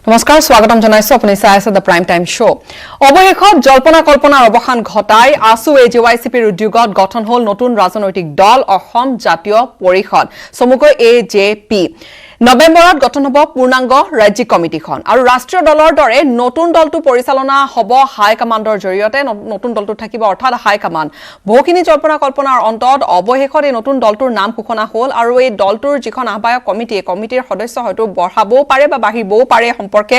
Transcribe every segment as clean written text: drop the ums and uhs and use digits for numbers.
নমস্কাৰ স্বাগতম জনাইছো আপুনি চাই আছে দ্য প্ৰাইম টাইম শ্ব অৱশেষত জল্পনা কল্পনাৰ অৱসান ঘটাই আসু এজেৱাইচিপিৰ উদ্যোগত গঠন হ'ল নতুন ৰাজনৈতিক দল অসম জাতীয় পৰিষদ চমুকৈ এজেপি নৱেম্বৰত গঠন হ'ব পূৰ্ণাংগ ৰাজ্যিক কমিটিখন আৰু ৰাষ্ট্ৰীয় দলৰ দৰে নতুন দলটো পৰিচালনা হ'ব হাই কমাণ্ডৰ জৰিয়তে নতুন দলটো থাকিব অৰ্থাৎ হাই কমাণ্ড বহুখিনি জল্পনা কল্পনাৰ অন্তত অৱশেষত এই নতুন দলটোৰ নাম ঘোষণা হ'ল আৰু এই দলটোৰ যিখন আহ্বায়ক কমিটিৰ সদস্য হয়তো বঢ়াবও পাৰে বা বাঢ়িবও পাৰে সম্পৰ্কে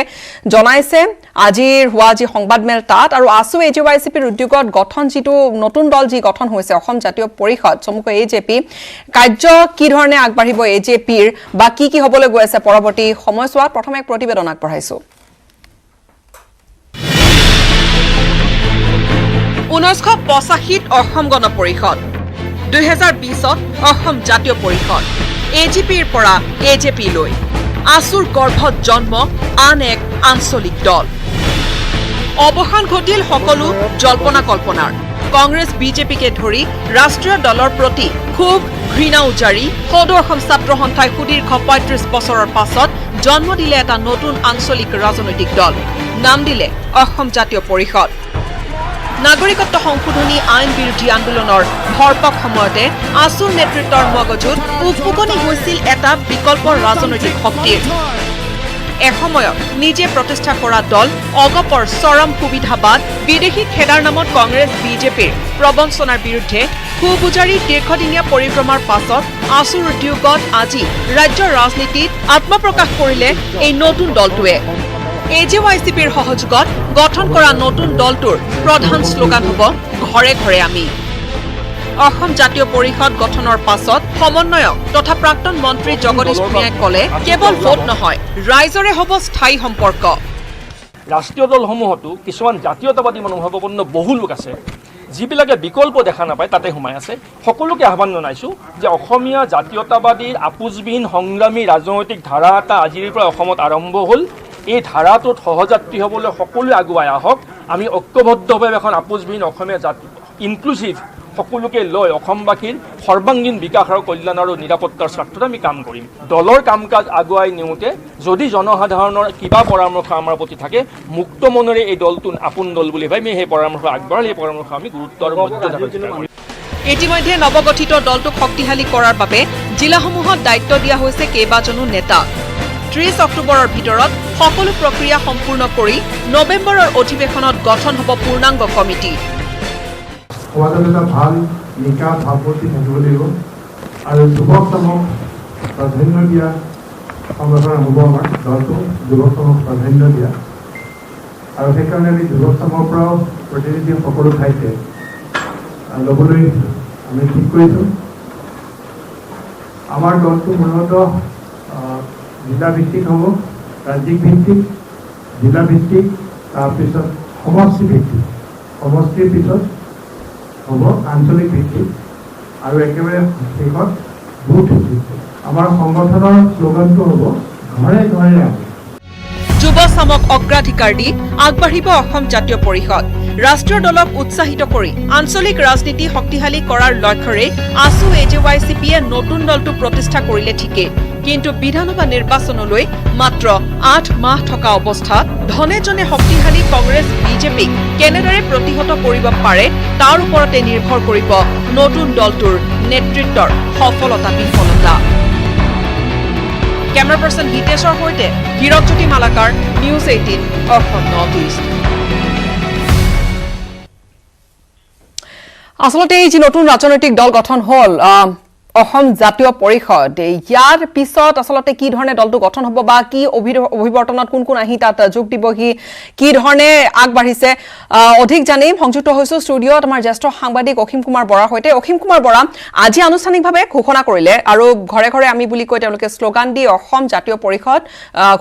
জনাইছে আজিৰ হোৱা যি সংবাদমেল তাত আৰু আসু এজেৱাইচিপিৰ উদ্যোগত গঠন যিটো নতুন দল যি গঠন হৈছে অসম জাতীয় পৰিষদ চমুকৈ এজেপি কাৰ্য কি ধৰণে আগবাঢ়িব এজেপিৰ বা কি হবলৈ গৈ আছে পৰৱৰ্তী সময়ছোৱাত প্ৰথমে এক প্ৰতিবেদন আগবঢ়াইছো 1985ত অসম গণ পৰিষদ 2020ত অসম জাতীয় পৰিষদ এজিপিৰ পৰা এজেপি লৈ আসুৰ গৰ্ভত জন্ম আন এক আঞ্চলিক দল অৱসান ঘটিল সকলো জল্পনা কল্পনাৰ কংগ্ৰেছ বিজেপিকে ধৰি ৰাষ্ট্ৰীয় দলৰ প্ৰতি খুব ঘৃণা উজাৰি সদৌ অসম ছাত্ৰ সন্থাই সুদীৰ্ঘ ৩৫ বছৰৰ পাছত জন্ম দিলে এটা নতুন আঞ্চলিক ৰাজনৈতিক দল নাম দিলে অসম জাতীয় পৰিষদ নাগৰিকত্ব সংশোধনী আইন বিৰোধী আন্দোলনৰ ভৰপক সময়তে আসুৰ নেতৃত্বৰ মগজুত উপুকনি হৈছিল এটা বিকল্প ৰাজনৈতিক শক্তিৰ এসময়ত নিজে প্ৰতিষ্ঠা কৰা দল অগপৰ চৰম সুবিধাবাদ বিদেশী খেদাৰ নামত কংগ্ৰেছ বিজেপিৰ প্ৰবঞ্চনাৰ বিৰুদ্ধে খুবুজাৰি দীৰ্ঘদিনীয়া পৰিক্ৰমাৰ পাছত আসুৰ উদ্যোগত আজি ৰাজ্যৰ ৰাজনীতিত আত্মপ্ৰকাশ কৰিলে এই নতুন দলটোৱে এজেৱাইচিপিৰ সহযোগত গঠন কৰা নতুন দলটোৰ প্ৰধান শ্লোগান হ'ব ঘৰে ঘৰে আমি অসম জাতীয় পৰিষদ গঠনৰ পাছত সমন্বয়ক তথা প্ৰাক্তন মন্ত্ৰী জগদীশ ভূঞাই ক'লে কেৱল ভোট নহয় ৰাইজৰে হ'ব স্থায়ী সম্পৰ্ক ৰাষ্ট্ৰীয় দলসমূহতো কিছুমান জাতীয়তাবাদী মনোভাৱাপন্ন বহু লোক আছে যিবিলাকে বিকল্প দেখা নাপায় তাতে সোমাই আছে সকলোকে আহ্বান জনাইছোঁ যে অসমীয়া জাতীয়তাবাদীৰ আপোচবিহীন সংগ্ৰামী ৰাজনৈতিক ধাৰা এটা আজিৰ পৰা অসমত আৰম্ভ হ'ল এই ধাৰাটোত সহযাত্ৰী হ'বলৈ সকলোৱে আগুৱাই আহক আমি ঐক্যবদ্ধভাৱে এখন আপোচবিহীন অসমীয়া জাতি ইনক্লুচিভ সকলোকে লৈ অসমবাসীৰ সৰ্বাংগীন বিকাশ আৰু কল্যাণ আৰু নিৰাপত্তাৰ স্বাৰ্থত আমি কাম কৰিম দলৰ কাম কাজ আগুৱাই নিওঁতে যদি জনসাধাৰণৰ কিবা পৰামৰ্শ আমাৰ প্ৰতি থাকে মুক্ত মনেৰে এই দলটো আপোন দল বুলি ভাবি সেই পৰামৰ্শ আগবঢ়ালে এই পৰামৰ্শ আমি গুৰুত্ব আৰু মৰ্যাদা কৰিম ইতিমধ্যে নৱগঠিত দলটোক শক্তিশালী কৰাৰ বাবে জিলাসমূহত দায়িত্ব দিয়া হৈছে কেইবাজনো নেতা 30 অক্টোবৰৰ ভিতৰত সকলো প্ৰক্ৰিয়া সম্পূৰ্ণ কৰি নৱেম্বৰৰ অধিৱেশনত গঠন হ'ব পূৰ্ণাংগ কমিটি সমাজত এটা ভাল নিকা ভাৱমূৰ্তি থাকিব লাগিব আৰু যুৱকসমূহক প্ৰাধান্য দিয়া সংগঠন হ'ব আমাৰ দলটো যুৱকসমূহক প্ৰাধান্য দিয়া আৰু সেইকাৰণে আমি যুৱকসমূহৰ পৰাও প্ৰতিনিধি সকলো ঠাইতে ল'বলৈ আমি ঠিক কৰিছোঁ আমাৰ দলটো মূলতঃ জিলা ভিত্তিক হ'ব ৰাজ্যিক ভিত্তিক জিলা ভিত্তিক তাৰপিছত সমষ্টি ভিত্তিক সমষ্টিৰ পিছত হ'ব আঞ্চলিক ভিত্তিক আৰু একেবাৰে শেষত বুথ ভিত্তিক আমাৰ সংগঠনৰ শ্লোগানটো হ'ব ঘৰে ঘৰে আমি যুৱ চামক অগ্ৰাধিকাৰ দি আগবাঢ়িব অসম জাতীয় পৰিষদ ৰাষ্ট্ৰীয় দলক উৎসাহিত কৰি আঞ্চলিক ৰাজনীতি শক্তিশালী কৰাৰ লক্ষ্যৰে আসু এজেৱাইচিপিয়ে নতুন দলটো প্ৰতিষ্ঠা কৰিলে ঠিকেই কিন্তু বিধানসভা নিৰ্বাচনলৈ মাত্ৰ 8 মাহ থকা অৱস্থাত ধনে জনে শক্তিশালী কংগ্ৰেছ বিজেপিক কেনেদৰে প্ৰতিহত কৰিব পাৰে তাৰ ওপৰতে নিৰ্ভৰ কৰিব নতুন দলটোৰ নেতৃত্বৰ সফলতা বিফলতা কেমেৰা পাৰ্চন হিতেশৰ সৈতে Hirakjyoti Malakar news 18 Assam north east আচলতে এই যি নতুন ৰাজনৈতিক দল গঠন হ'ল অসম জাতীয় পৰিষদ ইয়াৰ পিছত আচলতে কি ধৰণে দলটো গঠন হ'ব বা কি অভিৱৰ্তনত কোন কোন আহি তাত যোগ দিবহি কি ধৰণে আগবাঢ়িছে অধিক জানিম সংযুক্ত হৈছো ষ্টুডিঅ'ত আমাৰ জ্যেষ্ঠ সাংবাদিক অসীম কুমাৰ বৰাৰ সৈতে অসীম কুমাৰ বৰা আজি আনুষ্ঠানিকভাৱে ঘোষণা কৰিলে আৰু ঘৰে ঘৰে আমি বুলি কৈ তেওঁলোকে শ্লোগান দি অসম জাতীয় পৰিষদ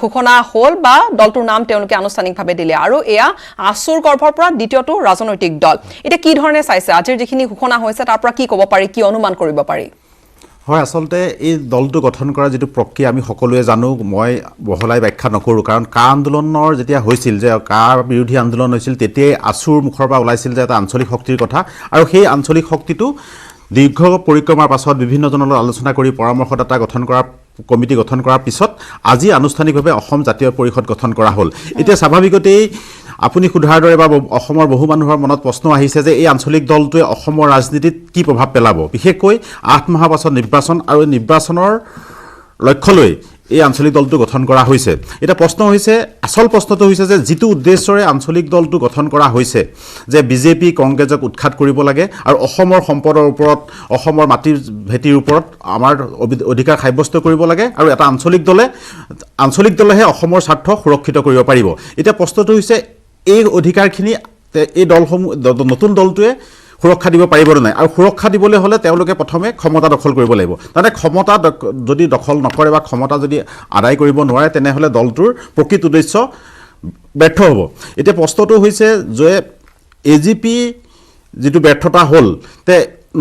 ঘোষণা হ'ল বা দলটোৰ নাম তেওঁলোকে আনুষ্ঠানিকভাৱে দিলে আৰু এয়া আসুৰ গৰ্ভৰ পৰা দ্বিতীয়টো ৰাজনৈতিক দল এতিয়া কি ধৰণে চাইছে আজিৰ যিখিনি ঘোষণা হৈছে তাৰ পৰা কি ক'ব পাৰি কি অনুমান কৰিব পাৰি হয় আসলতে এই দলটো গঠন কৰা যেটো প্ৰক্ৰিয়া আমি সকলোৱে জানো মই বহলাই ব্যাখ্যা নকৰো কাৰণ কা আন্দোলনৰ যেতিয়া হৈছিল যে কা বিৰোধী আন্দোলন হৈছিল তেতিয়া আসুৰ মুখৰ পৰা ওলাইছিল যে এটা আঞ্চলিক শক্তিৰ কথা আৰু সেই আঞ্চলিক শক্তিটো দীৰ্ঘ পৰিক্ৰমাৰ পাছত বিভিন্ন জনৰ আলোচনা কৰি পৰামৰ্শদাতা গঠন কৰাৰ কমিটি গঠন কৰাৰ পিছত আজি আনুষ্ঠানিকভাৱে অসম জাতীয় পৰিষদ গঠন কৰা হ'ল। এতিয়া স্বাভাৱিকতেই আপুনি সোধাৰ দৰে বা অসমৰ বহু মানুহৰ মনত প্ৰশ্ন আহিছে যে এই আঞ্চলিক দলটোৱে অসমৰ ৰাজনীতিত কি প্ৰভাৱ পেলাব, বিশেষকৈ 8 মাহৰ পাছত নিৰ্বাচন আৰু নিৰ্বাচনৰ লক্ষ্য লৈ এই আঞ্চলিক দলটো গঠন কৰা হৈছে। এটা প্ৰশ্ন হৈছে, আচল প্ৰশ্নটো হৈছে যে যিটো উদ্দেশ্যৰে আঞ্চলিক দলটো গঠন কৰা হৈছে যে বিজেপি কংগ্ৰেছক উৎখাত কৰিব লাগে আৰু অসমৰ সম্পদৰ ওপৰত, অসমৰ মাটিৰ ভেটিৰ ওপৰত আমাৰ অধিকাৰ সাব্যস্ত কৰিব লাগে আৰু এটা আঞ্চলিক দলেহে অসমৰ স্বাৰ্থ সুৰক্ষিত কৰিব পাৰিব। এতিয়া প্ৰশ্নটো হৈছে এই অধিকাৰখিনি এই দলসমূহ নতুন দলটোৱে সুৰক্ষা দিব পাৰিবনে নাই, আৰু সুৰক্ষা দিবলৈ হ'লে তেওঁলোকে প্ৰথমে ক্ষমতা দখল কৰিব লাগিব। তাতে ক্ষমতা যদি দখল নকৰে বা ক্ষমতা যদি আদায় কৰিব নোৱাৰে তেনেহ'লে দলটোৰ প্ৰকৃত উদ্দেশ্য ব্যৰ্থ হ'ব। এতিয়া প্ৰশ্নটো হৈছে যে AGP যিটো ব্যৰ্থতা হ'ল,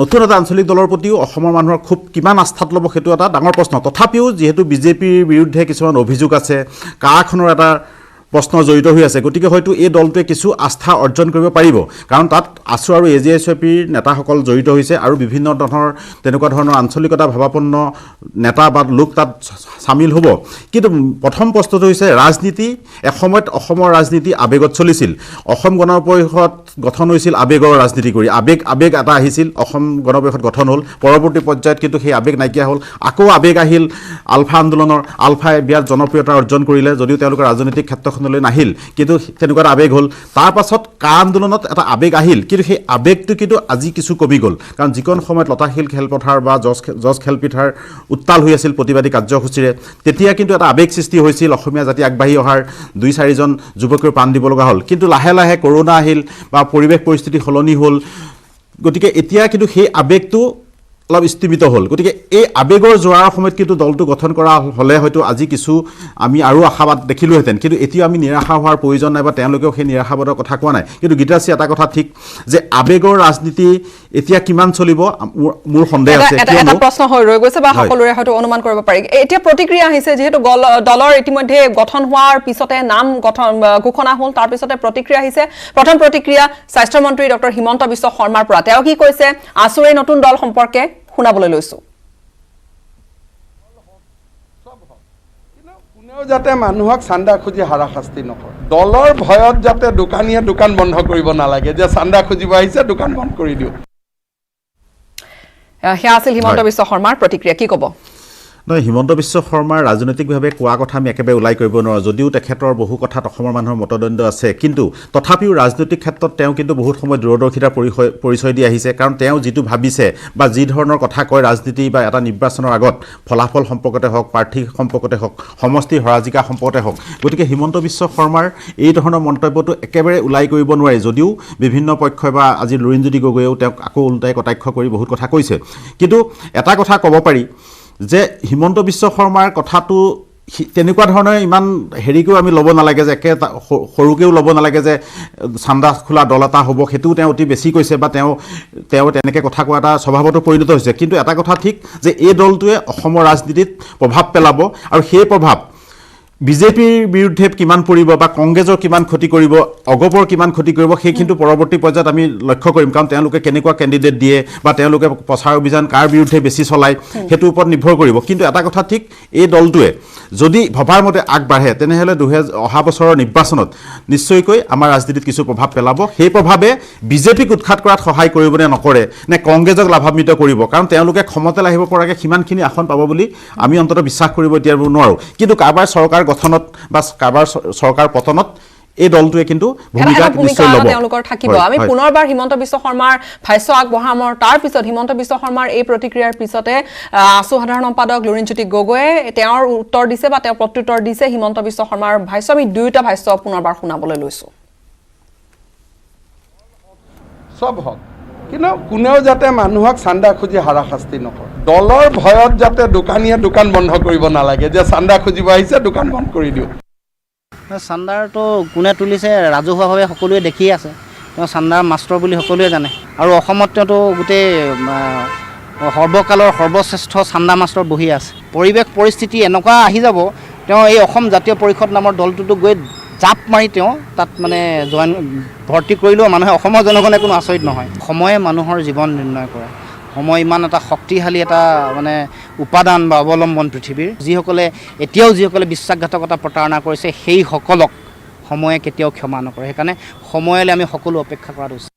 নতুন এটা আঞ্চলিক দলৰ প্ৰতিও অসমৰ মানুহৰ খুব কিমান আস্থাত ল'ব সেইটো এটা ডাঙৰ প্ৰশ্ন। তথাপিও যিহেতু বিজেপিৰ বিৰুদ্ধে কিছুমান অভিযোগ আছে, কাখনৰ এটা প্ৰশ্ন জড়িত হৈ আছে, গতিকে হয়তো এই দলটোৱে কিছু আস্থা অৰ্জন কৰিব পাৰিব, কাৰণ তাত আছু আৰু AJSYPৰ নেতাসকল জড়িত হৈছে আৰু বিভিন্ন ধৰণৰ তেনেকুৱা ধৰণৰ আঞ্চলিকতা ভাৱাপন্ন নেতা বা লোক তাত চামিল হ'ব। কিন্তু প্ৰথম প্ৰশ্নটো হৈছে ৰাজনীতি, এসময়ত অসমৰ ৰাজনীতি আৱেগত চলিছিল। অসম গণ পৰিষদ গঠন হৈছিল আৱেগৰ ৰাজনীতি কৰি, আৱেগ এটা আহিছিল, অসম গণ পৰিষদ গঠন হ'ল। পৰৱৰ্তী পৰ্যায়ত কিন্তু সেই আৱেগ নাইকিয়া হ'ল, আকৌ আৱেগ আহিল আলফা আন্দোলনৰ। আলফাই বিৰাট জনপ্ৰিয়তা অৰ্জন কৰিলে, যদিও তেওঁলোকৰ ৰাজনৈতিক ক্ষেত্ৰখনলৈ নাহিল, কিন্তু তেনেকুৱা এটা আৱেগ হ'ল। তাৰ পাছত কা আন্দোলনত এটা আৱেগ আহিল, কিন্তু সেই আৱেগটো কিন্তু আজি কিছু কমি গ'ল, কাৰণ যিকণ সময়ত লতাশিল খেলপথাৰ বা জজ খেলপথাৰ উত্তাল হৈ আছিল প্ৰতিবাদী কাৰ্যসূচীৰে, তেতিয়া কিন্তু এটা আৱেগ সৃষ্টি হৈছিল, অসমীয়া জাতি আগবাঢ়ি অহাৰ 2-4জন যুৱকৰ প্ৰাণ দিব লগা হ'ল। কিন্তু লাহে লাহে কৰোণা আহিল বা পৰিৱেশ পৰিস্থিতি সলনি হ'ল, গতিকে এতিয়া কিন্তু সেই আৱেগটো অলপ স্থিমিত হ'ল। গতিকে এই আৱেগৰ যোৱাৰ সময়ত কিন্তু দলটো গঠন কৰা হ'লে হয়তো আজি কিছু আমি আৰু আশাবাদ দেখিলোহেঁতেন, কিন্তু এতিয়া আমি নিৰাশা হোৱাৰ প্ৰয়োজন নাই বা তেওঁলোকেও সেই নিৰাশাবাদৰ কথা কোৱা নাই। কিন্তু গীতাশ্ৰী এটা কথা ঠিক যে আৱেগৰ ৰাজনীতি এতিয়া কিমান চলিব মোৰ সন্দেহ আছে। এটা প্ৰশ্ন হৈ ৰৈ গৈছে বা সকলোৰে হয়তো অনুমান কৰিব পাৰি। এতিয়া প্ৰতিক্ৰিয়া আহিছে, যিহেতু দলৰ ইতিমধ্যে গঠন হোৱাৰ পিছতে নাম ঘোষণা হ'ল, তাৰ পিছতে প্ৰতিক্ৰিয়া আহিছে। প্ৰথম প্ৰতিক্ৰিয়া স্বাস্থ্যমন্ত্ৰী ডক্টৰ হিমন্ত বিশ্ব শৰ্মাৰ পৰা। তেওঁ কি কৈছে আছুৰ এই নতুন দল সম্পৰ্কে শুনাবলৈ লৈছো। কোনেও যাতে মানুহক চান্দা খুজি হাৰাশাস্তি নকৰে, দলৰ ভয়ত যাতে দোকানীয়ে দোকান বন্ধ কৰিব নালাগে, যে চান্দা খুজিব আহিছে দোকান বন্ধ কৰি দিওঁ। সেয়া আছিল হিমন্ত বিশ্ব শৰ্মাৰ প্ৰতিক্ৰিয়া, কি ক'ব? নহয়, হিমন্ত বিশ্ব শৰ্মাৰ ৰাজনৈতিকভাৱে কোৱা কথা আমি একেবাৰে ওলাই কৰিব নোৱাৰোঁ, যদিও তেখেতৰ বহু কথাত অসমৰ মানুহৰ মতদণ্ড আছে, কিন্তু তথাপিও ৰাজনৈতিক ক্ষেত্ৰত তেওঁ কিন্তু বহুত সময় দূৰদৰ্শিতাৰ পৰিচয় দি আহিছে। কাৰণ তেওঁ যিটো ভাবিছে বা যি ধৰণৰ কথা কয় ৰাজনীতি বা এটা নিৰ্বাচনৰ আগত, ফলাফল সম্পৰ্কতে হওক, প্ৰাৰ্থী সম্পৰ্কতে হওক, সমষ্টিৰ হৰাজিকা সম্পৰ্কতে হওক, গতিকে হিমন্ত বিশ্ব শৰ্মাৰ এই ধৰণৰ মন্তব্যটো একেবাৰে ওলাই কৰিব নোৱাৰি, যদিও বিভিন্ন পক্ষই বা আজি লুৰিণজ্যোতি গগৈয়েও তেওঁক আকৌ ওলোটাই কটাক্ষ কৰি বহুত কথা কৈছে। কিন্তু এটা কথা ক'ব পাৰি যে হিমন্ত বিশ্ব শৰ্মাৰ কথাটো তেনেকুৱা ধৰণৰ ইমান হেৰিকেও আমি ল'ব নালাগে, যে একে সৰুকেও ল'ব নালাগে যে চান্দা খোলা দল এটা হ'ব, সেইটোও তেওঁ অতি বেছি কৈছে বা তেওঁ তেনেকৈ কথা কোৱা এটা স্বভাৱতো পৰিণত হৈছে। কিন্তু এটা কথা ঠিক যে এই দলটোৱে অসমৰ ৰাজনীতিত প্ৰভাৱ পেলাব, আৰু সেই প্ৰভাৱ বিজেপিৰ বিৰুদ্ধে কিমান পৰিব বা কংগ্ৰেছৰ কিমান ক্ষতি কৰিব, অগপৰ কিমান ক্ষতি কৰিব, সেই কিন্তু পৰৱৰ্তী পৰ্যায়ত আমি লক্ষ্য কৰিম। কাৰণ তেওঁলোকে কেনেকুৱা কেণ্ডিডেট দিয়ে বা তেওঁলোকে প্ৰচাৰ অভিযান কাৰ বিৰুদ্ধে বেছি চলায়, সেইটোৰ ওপৰত নিৰ্ভৰ কৰিব। কিন্তু এটা কথা ঠিক, এই দলটোৱে যদি ভবাৰ মতে আগবাঢ়ে তেনেহ'লে অহা বছৰৰ নিৰ্বাচনত নিশ্চয়কৈ আমাৰ ৰাজনীতিত কিছু প্ৰভাৱ পেলাব। সেই প্ৰভাৱে বিজেপিক উৎখাত কৰাত সহায় কৰিব নে নকৰে, নে কংগ্ৰেছক লাভান্বিত কৰিব, কাৰণ তেওঁলোকে ক্ষমতালৈ আহিব পৰাকৈ সিমানখিনি আসন পাব বুলি আমি অন্ততঃ বিশ্বাস কৰিব এতিয়া নোৱাৰোঁ। কিন্তু কাৰোবাৰ চৰকাৰ গঠনত বা কাৰোবাৰ চৰকাৰ পতনত এই দলটোৱে কিন্তু ভূমিকা নিশ্চয় ল'ব, তেওঁলোকৰ থাকিব। আমি পুনৰবাৰ হিমন্ত বিশ্ব শৰ্মাৰ ভাষ্য আগবঢ়ামৰ তাৰ পিছত হিমন্ত বিশ্ব শৰ্মাৰ এই প্ৰতিক্ৰিয়াৰ পিছতে আছু সাধাৰণ সম্পাদক লুৰিণজ্যোতি গগৈয়ে তেওঁৰ উত্তৰ দিছে বা তেওঁ প্ৰত্যুত্তৰ দিছে হিমন্ত বিশ্ব শৰ্মাৰ ভাষ্য। আমি দুয়োটা ভাষ্য পুনৰবাৰ শুনাবলৈ লৈছো। চব হওক, কিন্তু কোনেও যাতে মানুহক চান্দা খুজি হাৰাশাস্তি নকৰে, দলৰ ভয়ত যাতে দোকানীয়ে দোকান বন্ধ কৰিব নালাগে, যে চান্দা খুজিব আহিছে দোকান বন্ধ কৰি দিওঁ। চান্দাৰটো কোনে তুলিছে ৰাজহুৱাভাৱে সকলোৱে দেখি আছে, তেওঁ চান্দাৰ মাষ্টৰ বুলি সকলোৱে জানে, আৰু অসমত তেওঁতো গোটেই সৰ্বকালৰ সৰ্বশ্ৰেষ্ঠ চান্দা মাষ্টৰ বহি আছে। পৰিৱেশ পৰিস্থিতি এনেকুৱা আহি যাব, তেওঁ এই অসম জাতীয় পৰিষদ নামৰ দলটোতো গৈ জাপ মাৰি তেওঁ তাত মানে ভৰ্তি কৰিলেও মানুহে অসমৰ জনগণে কোনো আচৰিত নহয়। সময়ে মানুহৰ জীৱন নিৰ্ণয় কৰে, সময় ইমান এটা শক্তিশালী এটা মানে উপাদান বা অৱলম্বন পৃথিৱীৰ যিসকলে বিশ্বাসঘাতকতা প্ৰতাৰণা কৰিছে সেই সকলক সময়ে কেতিয়াও ক্ষমা নকৰে সেইকাৰণে সময়লৈ আমি সকলো অপেক্ষা কৰাটো উচিত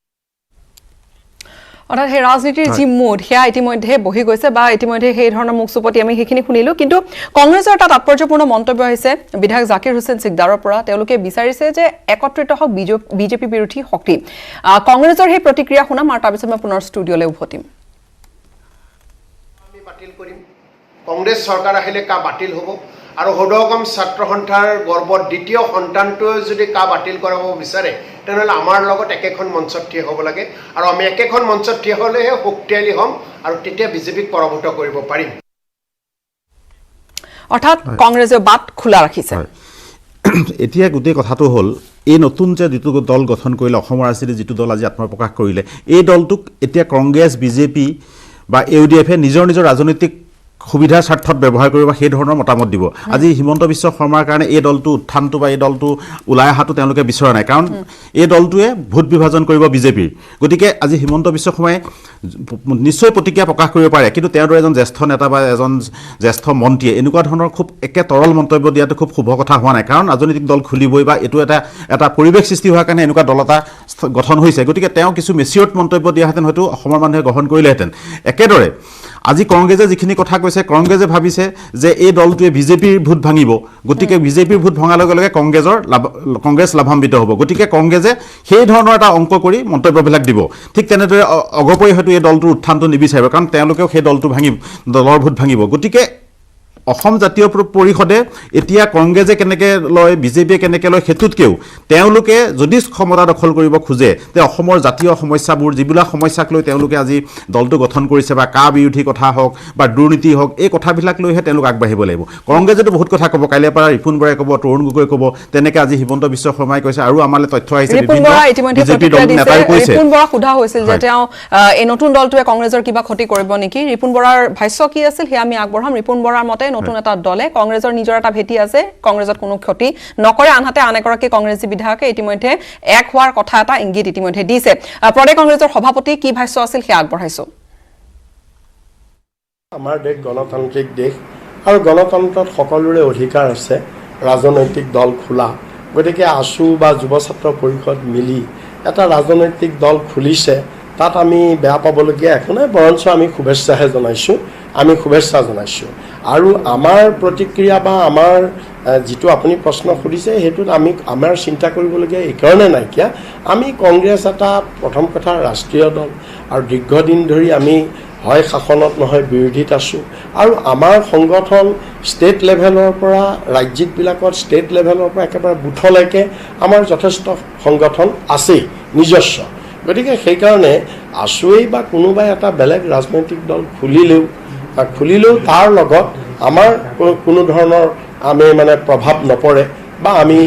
অৰ্থাৎ সেই ৰাজনীতিৰ যি মুড সেয়া ইতিমধ্যে বহি গৈছে বা ইতিমধ্যে সেই ধৰণৰ মুখচুপতি আমি সেইখিনি শুনিলোঁ কিন্তু কংগ্ৰেছৰ এটা তাৎপৰ্যপূৰ্ণ মন্তব্য হৈছে বিধায়ক জাকিৰ হুছেইন সিকদাৰৰ পৰা তেওঁলোকে বিচাৰিছে যে একত্ৰিত হওক বিজেপি বিৰোধী শক্তি কংগ্ৰেছৰ সেই প্ৰতিক্ৰিয়া শুনাম আৰু তাৰপিছত মই পুনৰ ষ্টুডিঅ'লৈ উভতিম আমি বাতিল কৰিম কংগ্ৰেছ চৰকাৰ আহিলে কা বাতিল হ'ব আৰু সদৌগম ছাত্ৰ সন্থাৰ গৰ্বৰ দ্বিতীয় সন্তানটোৱে যদি কা বাতিল কৰাব বিচাৰে তেনেহ'লে আমাৰ লগত একেখন মঞ্চত থিয় হ'ব লাগে আৰু আমি একেখন মঞ্চত থিয় হ'লেহে শক্তিশালী হ'ম আৰু তেতিয়া বিজেপিক পৰাভূত কৰিব পাৰিম অৰ্থাৎ কংগ্ৰেছে বাট খোলা ৰাখিছে এতিয়া গোটেই কথাটো হ'ল এই নতুন যে যিটো দল গঠন কৰিলে অসমৰ ৰাজনীতিত যিটো দল আজি আত্মপ্ৰকাশ কৰিলে এই দলটোক এতিয়া কংগ্ৰেছ বিজেপি বা ইউডিএফে নিজৰ ৰাজনৈতিক সুবিধাৰ স্বাৰ্থত ব্যৱহাৰ কৰিব সেই ধৰণৰ মতামত দিব আজি হিমন্ত বিশ্ব শৰ্মাৰ কাৰণে এই দলটো উত্থানটো বা এই দলটো ওলাই অহাটো তেওঁলোকে বিচৰা নাই কাৰণ এই দলটোৱে ভোট বিভাজন কৰিব বিজেপিৰ গতিকে আজি হিমন্ত বিশ্ব শৰ্মাই নিশ্চয় প্ৰতিক্ৰিয়া প্ৰকাশ কৰিব পাৰে কিন্তু তেওঁৰ দৰে এজন জ্যেষ্ঠ নেতা বা এজন জ্যেষ্ঠ মন্ত্ৰীয়ে এনেকুৱা ধৰণৰ খুব একে তৰল মন্তব্য দিয়াটো খুব শুভ কথা হোৱা নাই কাৰণ ৰাজনৈতিক দল খুলিবই বা এইটো এটা পৰিৱেশ সৃষ্টি হোৱাৰ কাৰণে এনেকুৱা দল এটা গঠন হৈছে গতিকে তেওঁ কিছু মেচিয়ৰ্ড মন্তব্য দিয়াহেঁতেন হয়তো অসমৰ মানুহে গ্ৰহণ কৰিলেহেঁতেন একেদৰে আজি কংগ্ৰেছে যিখিনি কথা কৈছে কংগ্ৰেছে ভাবিছে যে এই দলটোৱে বিজেপিৰ ভোট ভাঙিব গতিকে বিজেপিৰ ভোট ভঙাৰ লগে লগে কংগ্ৰেছ লাভান্বিত হ'ব গতিকে কংগ্ৰেছে সেই ধৰণৰ এটা অংক কৰি মন্তব্যবিলাক দিব ঠিক তেনেদৰে অগপৰি হয়তো এই দলটোৰ উত্থানটো নিবিচাৰিব কাৰণ তেওঁলোকেও সেই দলৰ ভোট ভাঙিব গতিকে অসম জাতীয় পৰিষদে এতিয়া কংগ্ৰেছে কেনেকৈ লয় বিজেপিয়ে কেনেকৈ লয় সেইটোতকৈও তেওঁলোকে যদি ক্ষমতা দখল কৰিব খোজে তে অসমৰ জাতীয় সমস্যাবোৰ যিবিলাক সমস্যাক লৈ তেওঁলোকে আজি দলটো গঠন কৰিছে বা কা বিৰোধী কথা হওক বা দুৰ্নীতি হওক এই কথাবিলাক লৈহে তেওঁলোক আগবাঢ়িব লাগিব কংগ্ৰেছেতো বহুত কথা ক'ব কাইলৈৰ পৰা ৰিপুণ বৰাই ক'ব তৰুণ গগৈ ক'ব তেনেকৈ আজি হিমন্ত বিশ্ব শৰ্মাই কৈছে আৰু আমালৈ তথ্য আহিছে ৰিপুণ বৰা সোধা হৈছিল যে তেওঁ এই নতুন দলটোৱে কংগ্ৰেছৰ কিবা ক্ষতি কৰিব নেকি ৰিপুণ বৰাৰ ভাষ্য কি আছিল সেয়া আমি আগবঢ়াম ৰিপুণ বৰাৰ মতে নতুন এটা দলে কংগ্ৰেছৰ নিজৰ এটা ভেটি আছে কংগ্ৰেছত কোনো ক্ষতি নকৰে আনহাতে আন এগৰাকী কংগ্ৰেছী বিধায়কে ইতিমধ্যে এক হোৱাৰ কথা এটা ইংগিত ইতিমধ্যে দিছে প্ৰদেশ কংগ্ৰেছৰ সভাপতি কি ভাষ্য আছিল সেয়া আগবঢ়াইছো আমাৰ দেশ গণতান্ত্ৰিক দেশ আৰু গণতন্ত্ৰত সকলোৰে অধিকাৰ আছে ৰাজনৈতিক দল খোলা গতিকে আছু বা যুৱ ছাত্ৰ পৰিষদ মিলি এটা ৰাজনৈতিক দল খুলিছে তাত আমি বেয়া পাবলগীয়া একো নাই বৰঞ্চ আমি শুভেচ্ছাহে জনাইছোঁ আৰু আমাৰ প্ৰতিক্ৰিয়া বা আমাৰ যিটো আপুনি প্ৰশ্ন সুধিছে সেইটোত আমাৰ চিন্তা কৰিবলগীয়া এইকাৰণে নাইকিয়া আমি কংগ্ৰেছ এটা প্ৰথম কথা ৰাষ্ট্ৰীয় দল আৰু দীৰ্ঘদিন ধৰি আমি হয় শাসনত নহয় বিৰোধীত আছোঁ আৰু আমাৰ সংগঠন ষ্টেট লেভেলৰ পৰা ৰাজ্যিকবিলাকত ষ্টেট লেভেলৰ পৰা একেবাৰে বুথলৈকে আমাৰ যথেষ্ট সংগঠন আছেই নিজস্ব গতিকে সেইকাৰণে আছুৱেই বা কোনোবাই এটা বেলেগ ৰাজনৈতিক দল খুলিলেও তাৰ লগত আমাৰ কোনো ধৰণৰ আমি মানে প্ৰভাৱ নপৰে বা আমি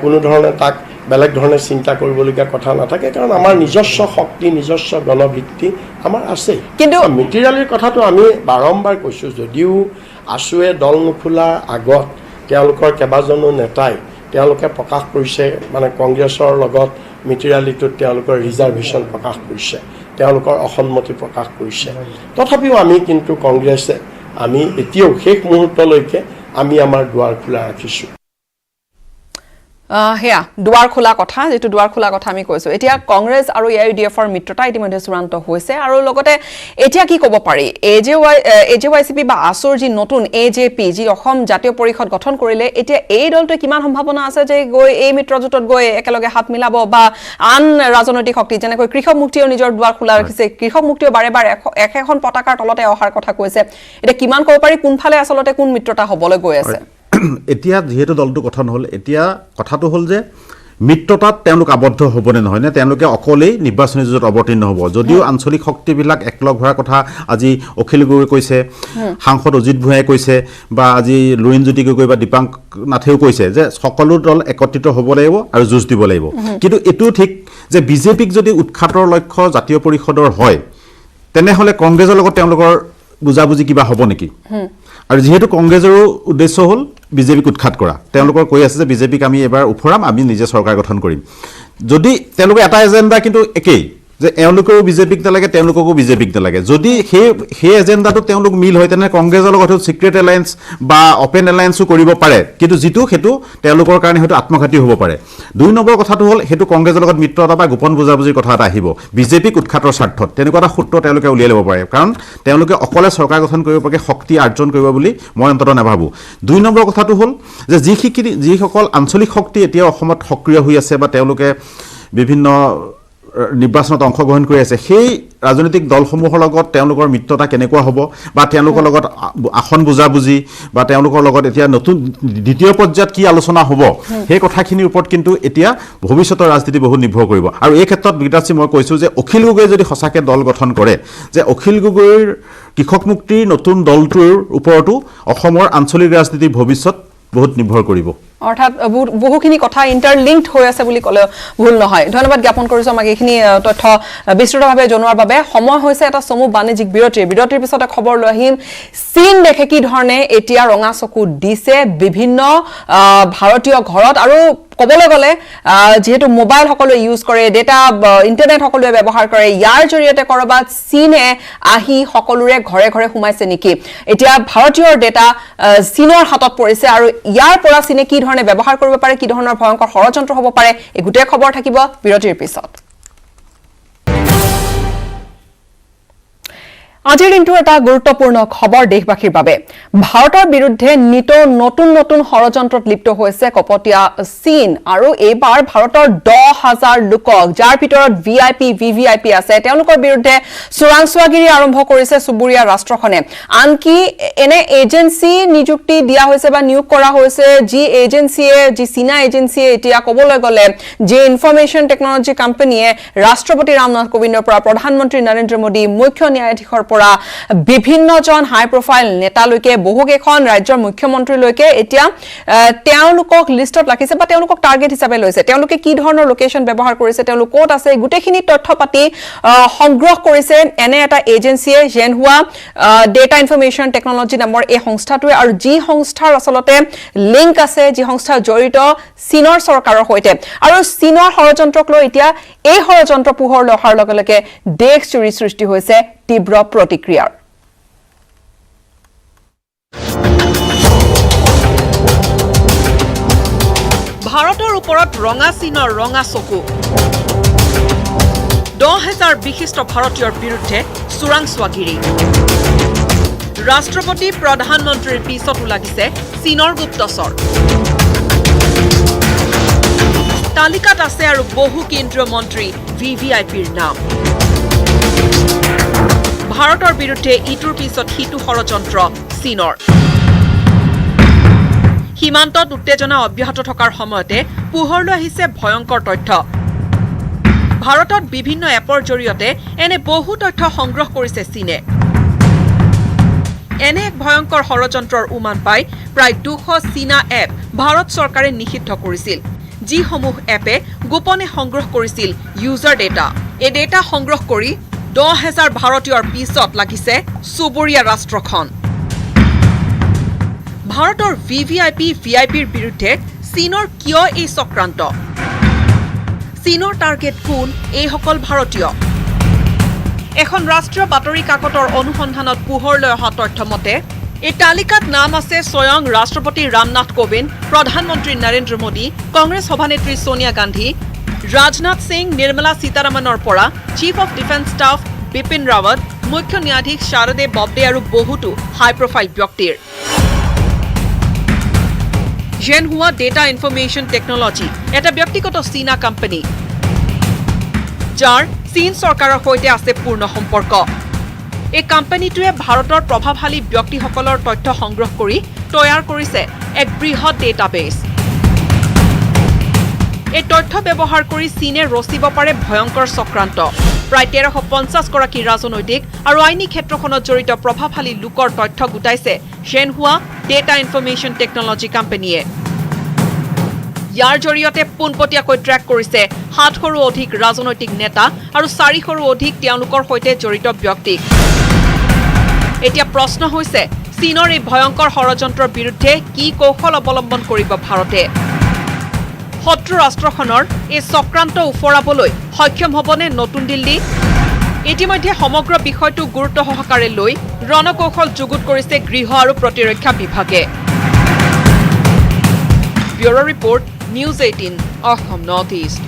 কোনো ধৰণে তাক বেলেগ ধৰণে চিন্তা কৰিবলগীয়া কথা নাথাকে কাৰণ আমাৰ নিজস্ব শক্তি নিজস্ব গণভিত্তি আমাৰ আছেই কিন্তু মেটেৰিয়েলৰ কথাটো আমি বাৰম্বাৰ কৈছোঁ যদিও আছুৱে দল নোখোলাৰ আগত তেওঁলোকৰ কেইবাজনো নেতাই তেওঁলোকে প্ৰকাশ কৰিছে মানে কংগ্ৰেছৰ লগত মেটেৰিয়েলিটোত তেওঁলোকৰ ৰিজাৰ্ভেশ্যন প্ৰকাশ কৰিছে তেওঁলোকৰ অসন্মতি প্ৰকাশ কৰিছে তথাপিও আমি কিন্তু কংগ্ৰেছে আমি এতিয়াও শেষ মুহূৰ্তলৈকে আমি আমাৰ দুৱাৰ খোলা ৰাখিছোঁ হেয়া দুৱাৰ খোলা কথা যেটো দুৱাৰ খোলা কথা আমি কৈছো এতিয়া কংগ্ৰেছ আৰু ইউডিএফৰ মিত্ৰতা ইতিমধ্যে চূড়ান্ত হৈছে আৰু লগতে এতিয়া কি ক'ব পাৰি এজেৱাইচিপি বা আসুৰ যি নতুন এজেপি যি অসম জাতীয় পৰিষদ গঠন কৰিলে এতিয়া এই দলটোৱে কিমান সম্ভাৱনা আছে যে গৈ এই মিত্ৰজোঁটত গৈ একেলগে হাত মিলাব বা আন ৰাজনৈতিক শক্তি যেনেকৈ কৃষক মুক্তিও নিজৰ দুৱাৰ খোলা ৰাখিছে কৃষক মুক্তিও বাৰে বাৰে এখন পতাকাৰ তলতে অহাৰ কথা কৈছে এতিয়া কিমান ক'ব পাৰি কোনফালে আচলতে কোন মিত্ৰতা হ'বলৈ গৈ আছে এতিয়া যেহেতু দলটো গঠন হ'ল এতিয়া কথাটো হ'ল যে মিত্ৰতাত তেওঁলোক আবদ্ধ হ'বনে নহয় নে তেওঁলোকে অকলেই নিৰ্বাচনী যুঁজত অৱতীৰ্ণ হ'ব যদিও আঞ্চলিক শক্তিবিলাক একলগ হোৱাৰ কথা আজি অখিল গগৈ কৈছে সাংসদ অজিত ভূঞাই কৈছে বা আজি লুৰিণজ্যোতি গগৈ বা দীপাংক নাথেও কৈছে যে সকলো দল একত্ৰিত হ'ব লাগিব আৰু যুঁজ দিব লাগিব কিন্তু এইটো ঠিক যে বিজেপিক যদি উৎখাতৰ লক্ষ্য জাতীয় পৰিষদৰ হয় তেনেহ'লে কংগ্ৰেছৰ লগত তেওঁলোকৰ বুজাবুজি কিবা হ'ব নেকি আৰু যেহেতু কংগ্ৰেছৰো উদ্দেশ্য হ'ল বিজেপিক উৎখাত কৰা তেওঁলোকৰ কৈ আছে যে বিজেপিক আমি এবাৰ উফৰাম আমি নিজে চৰকাৰ গঠন কৰিম যদি তেওঁলোকে এটা এজেণ্ডা কিন্তু একেই যে এওঁলোকেও বিজেপিক নালাগে তেওঁলোককো বিজেপিক নালাগে যদি সেই এজেণ্ডাটো তেওঁলোক মিল হয় তেনে কংগ্ৰেছৰ লগত চিক্ৰেট এলায়েন্স বা অপেন এলায়েন্সো কৰিব পাৰে কিন্তু সেইটো তেওঁলোকৰ কাৰণে হয়তো আত্মঘাতী হ'ব পাৰে 2 নম্বৰ কথাটো হ'ল সেইটো কংগ্ৰেছৰ লগত মিত্ৰতা বা গোপন বুজাবুজিৰ কথা এটা আহিব বিজেপিক উৎখাতৰ স্বাৰ্থত তেনেকুৱা এটা সূত্ৰ তেওঁলোকে উলিয়াই ল'ব পাৰে কাৰণ তেওঁলোকে অকলে চৰকাৰ গঠন কৰিব পৰাকৈ শক্তি আৰ্জন কৰিব বুলি মই অন্তত নাভাবোঁ 2 নম্বৰ কথাটো হ'ল যে যিসকল আঞ্চলিক শক্তি এতিয়া অসমত সক্ৰিয় হৈ আছে বা তেওঁলোকে বিভিন্ন নিৰ্বাচনত অংশগ্ৰহণ কৰি আছে সেই ৰাজনৈতিক দলসমূহৰ লগত তেওঁলোকৰ মিত্ৰতা কেনেকুৱা হ'ব বা তেওঁলোকৰ লগত আসন বুজাবুজি বা তেওঁলোকৰ লগত এতিয়া নতুন দ্বিতীয় পৰ্যায়ত কি আলোচনা হ'ব সেই কথাখিনিৰ ওপৰত কিন্তু এতিয়া ভৱিষ্যতৰ ৰাজনীতি বহুত নিৰ্ভৰ কৰিব আৰু এই ক্ষেত্ৰত বিকাশজী মই কৈছোঁ যে অখিল গগৈয়ে যদি সঁচাকৈ দল গঠন কৰে যে অখিল গগৈৰ কৃষক মুক্তিৰ নতুন দলটোৰ ওপৰতো অসমৰ আঞ্চলিক ৰাজনীতিৰ ভৱিষ্যত বহুত নিৰ্ভৰ কৰিব অৰ্থাৎ বহুখিনি কথা ইণ্টাৰলিংকড হৈ আছে বুলি ক'লে ভুল নহয় ধন্যবাদ জ্ঞাপন কৰিছোঁ আমাক এইখিনি তথ্য বিস্তৃতভাৱে জনোৱাৰ বাবে সময় হৈছে এটা চমু বাণিজ্যিক বিৰতিৰ পিছতে খবৰ লৈ আহিম চীন দেশে কি ধৰণে এতিয়া ৰঙা চকু দিছে বিভিন্ন ভাৰতীয় ঘৰত আৰু ক'বলৈ গ'লে যেহেতু মোবাইল সকলোৱে ইউজ কৰে ডেটা ইণ্টাৰনেট সকলোৱে ব্যৱহাৰ কৰে ইয়াৰ জৰিয়তে কৰবাত চীনে আহি সকলোৰে ঘৰে ঘৰে সোমাইছে নেকি এতিয়া ভাৰতীয় ডেটা চীনৰ হাতত পৰিছে আৰু ইয়াৰ পৰা চীনে কি ধৰণে ব্যৱহাৰ কৰিব পাৰে কি ধৰণৰ ভয়ংকৰ ষড়যন্ত্ৰ হ'ব পাৰে এই গোটেই খবৰ থাকিব বিৰতিৰ পিছত আজিৰ দিনটোৰ এটা গুৰুত্বপূৰ্ণ খবৰ দেশবাসীৰ বাবে ভাৰতৰ বিৰুদ্ধে নতুন ষড়যন্ত্ৰত লিপ্ত হৈছে কপটীয়া চীন আৰু এইবাৰ ভাৰতৰ 10,000 লোকক যাৰ ভিতৰত ভিভিআইপি আছে তেওঁলোকৰ বিৰুদ্ধে চোৰাংচোৱাগিৰি আৰম্ভ কৰিছে চুবুৰীয়া ৰাষ্ট্ৰখনে আনকি এনে এজেন্সি নিযুক্তি দিয়া হৈছে বা নিয়োগ কৰা হৈছে যি চীনা এজেন্সিয়ে এতিয়া ক'বলৈ গ'লে যে ইনফৰমেশ্যন টেকনলজি কোম্পানীয়ে ৰাষ্ট্ৰপতি ৰামনাথ কোবিন্দৰ পৰা প্ৰধানমন্ত্ৰী নৰেন্দ্ৰ মোদী মুখ্য ন্যায়াধীশৰ পৰা বিভিন্নজন হাই প্ৰফাইল নেতালৈকে বহুকেইখন ৰাজ্যৰ মুখ্যমন্ত্ৰীলৈকে এতিয়া তেওঁলোকক লিষ্টত ৰাখিছে বা তেওঁলোকক টাৰ্গেট হিচাপে লৈছে তেওঁলোকে কি ধৰণৰ লোকেশ্যন ব্যৱহাৰ কৰিছে তেওঁলোক ক'ত আছে গোটেইখিনি তথ্য পাতি সংগ্ৰহ কৰিছে এনে এটা এজেন্সিয়ে জেনহুৱা ডেটা ইনফৰমেশ্যন টেকনলজি নামৰ এই সংস্থাটোৱে আৰু যি সংস্থাৰ আচলতে লিংক আছে যি সংস্থা জড়িত চীনৰ চৰকাৰৰ সৈতে আৰু চীনৰ ষড়যন্ত্ৰক লৈ এতিয়া এই ষড়যন্ত্ৰ পোহৰলৈ অহাৰ লগে লগে দেশজুৰি সৃষ্টি হৈছে তীব্ৰ প্ৰতিক্ৰিয়াৰ ভাৰতৰ ওপৰত ৰঙা চীনৰ ৰঙা চকু 10,000 বিশিষ্ট ভাৰতীয়ৰ বিৰুদ্ধে চোৰাংচোৱাগিৰি ৰাষ্ট্ৰপতি প্ৰধানমন্ত্ৰীৰ পিছতো লাগিছে চীনৰ গুপ্তচৰ তালিকাত আছে আৰু বহু কেন্দ্ৰীয় মন্ত্ৰী ভিভিআইপিৰ নাম ভাৰতৰ বিৰুদ্ধে ইটোৰ পিছত সিটো ষড়যন্ত্ৰ চীনৰ সীমান্তত উত্তেজনা অব্যাহত থকাৰ সময়তে পোহৰলৈ আহিছে ভয়ংকৰ তথ্য ভাৰতত বিভিন্ন এপৰ জৰিয়তে এনে বহু তথ্য সংগ্ৰহ কৰিছে চীনে এনে এক ভয়ংকৰ ষড়যন্ত্ৰৰ উমান পাই প্ৰায় 200 চীনা এপ ভাৰত চৰকাৰে নিষিদ্ধ কৰিছিল যিসমূহ এপে গোপনে সংগ্ৰহ কৰিছিল ইউজাৰ ডেটা এই ডেটা সংগ্ৰহ কৰি 10,000 ভাৰতীয়ৰ পিছত লাগিছে চুবুৰীয়া ৰাষ্ট্ৰখন ভাৰতৰ ভিভিআইপিৰ বিৰুদ্ধে চীনৰ কিয় এই চক্ৰান্ত চীনৰ টাৰ্গেট কোন এইসকল ভাৰতীয় এখন ৰাষ্ট্ৰীয় বাতৰি কাকতৰ অনুসন্ধানত পোহৰলৈ অহা তথ্য মতে এই তালিকাত নাম আছে স্বয়ং ৰাষ্ট্ৰপতি ৰামনাথ কোবিন্দ প্ৰধানমন্ত্ৰী নৰেন্দ্ৰ মোদী কংগ্ৰেছ সভানেত্ৰী সোনিয়া গান্ধী ৰাজনাথ সিং নিৰ্মলা সীতাৰামনৰ পৰা chief of defence staff Bipin Rawat মুখ্য ন্যায়াধীশ শাৰদে ববডে আৰু বহুতো হাই প্ৰফাইল ব্যক্তিৰ জেনহুৱা ডেটা ইনফৰমেশ্যন টেকনলজি এটা ব্যক্তিগত চীনা কোম্পানী যাৰ চীন চৰকাৰৰ সৈতে আছে পূৰ্ণ সম্পৰ্ক এই কোম্পানীটোৱে ভাৰতৰ প্ৰভাৱশালী ব্যক্তিসকলৰ তথ্য সংগ্ৰহ কৰি তৈয়াৰ কৰিছে এক বৃহৎ ডেটাবেছ এই তথ্য ব্যৱহাৰ কৰি চীনে ৰচিব পাৰে ভয়ংকৰ চক্ৰান্ত প্ৰায় 1350 গৰাকী ৰাজনৈতিক আৰু আইনী ক্ষেত্ৰখনত জড়িত প্ৰভাৱশালী লোকৰ তথ্য গোটাইছে জেনহুৱা ডেটা ইনফৰমেশ্যন টেকনলজি কোম্পানীয়ে ইয়াৰ জৰিয়তে পোনপটীয়াকৈ ট্ৰেক কৰিছে 700ৰো অধিক ৰাজনৈতিক নেতা আৰু 400ৰো অধিক তেওঁলোকৰ সৈতে জড়িত ব্যক্তিক এতিয়া প্ৰশ্ন হৈছে চীনৰ এই ভয়ংকৰ ষড়যন্ত্ৰৰ বিৰুদ্ধে কি কৌশল অৱলম্বন কৰিব ভাৰতে শত্ৰু ৰাষ্ট্ৰখনৰ এই চক্ৰান্ত উফৰাবলৈ সক্ষম হ'বনে নতুন দিল্লী? ইতিমধ্যে সমগ্ৰ বিষয়টো গুৰুত্ব সহকাৰে লৈ ৰণকৌশল যুগুত কৰিছে গৃহ আৰু প্ৰতিৰক্ষা বিভাগে। Bureau' report, news 18 Assam north east.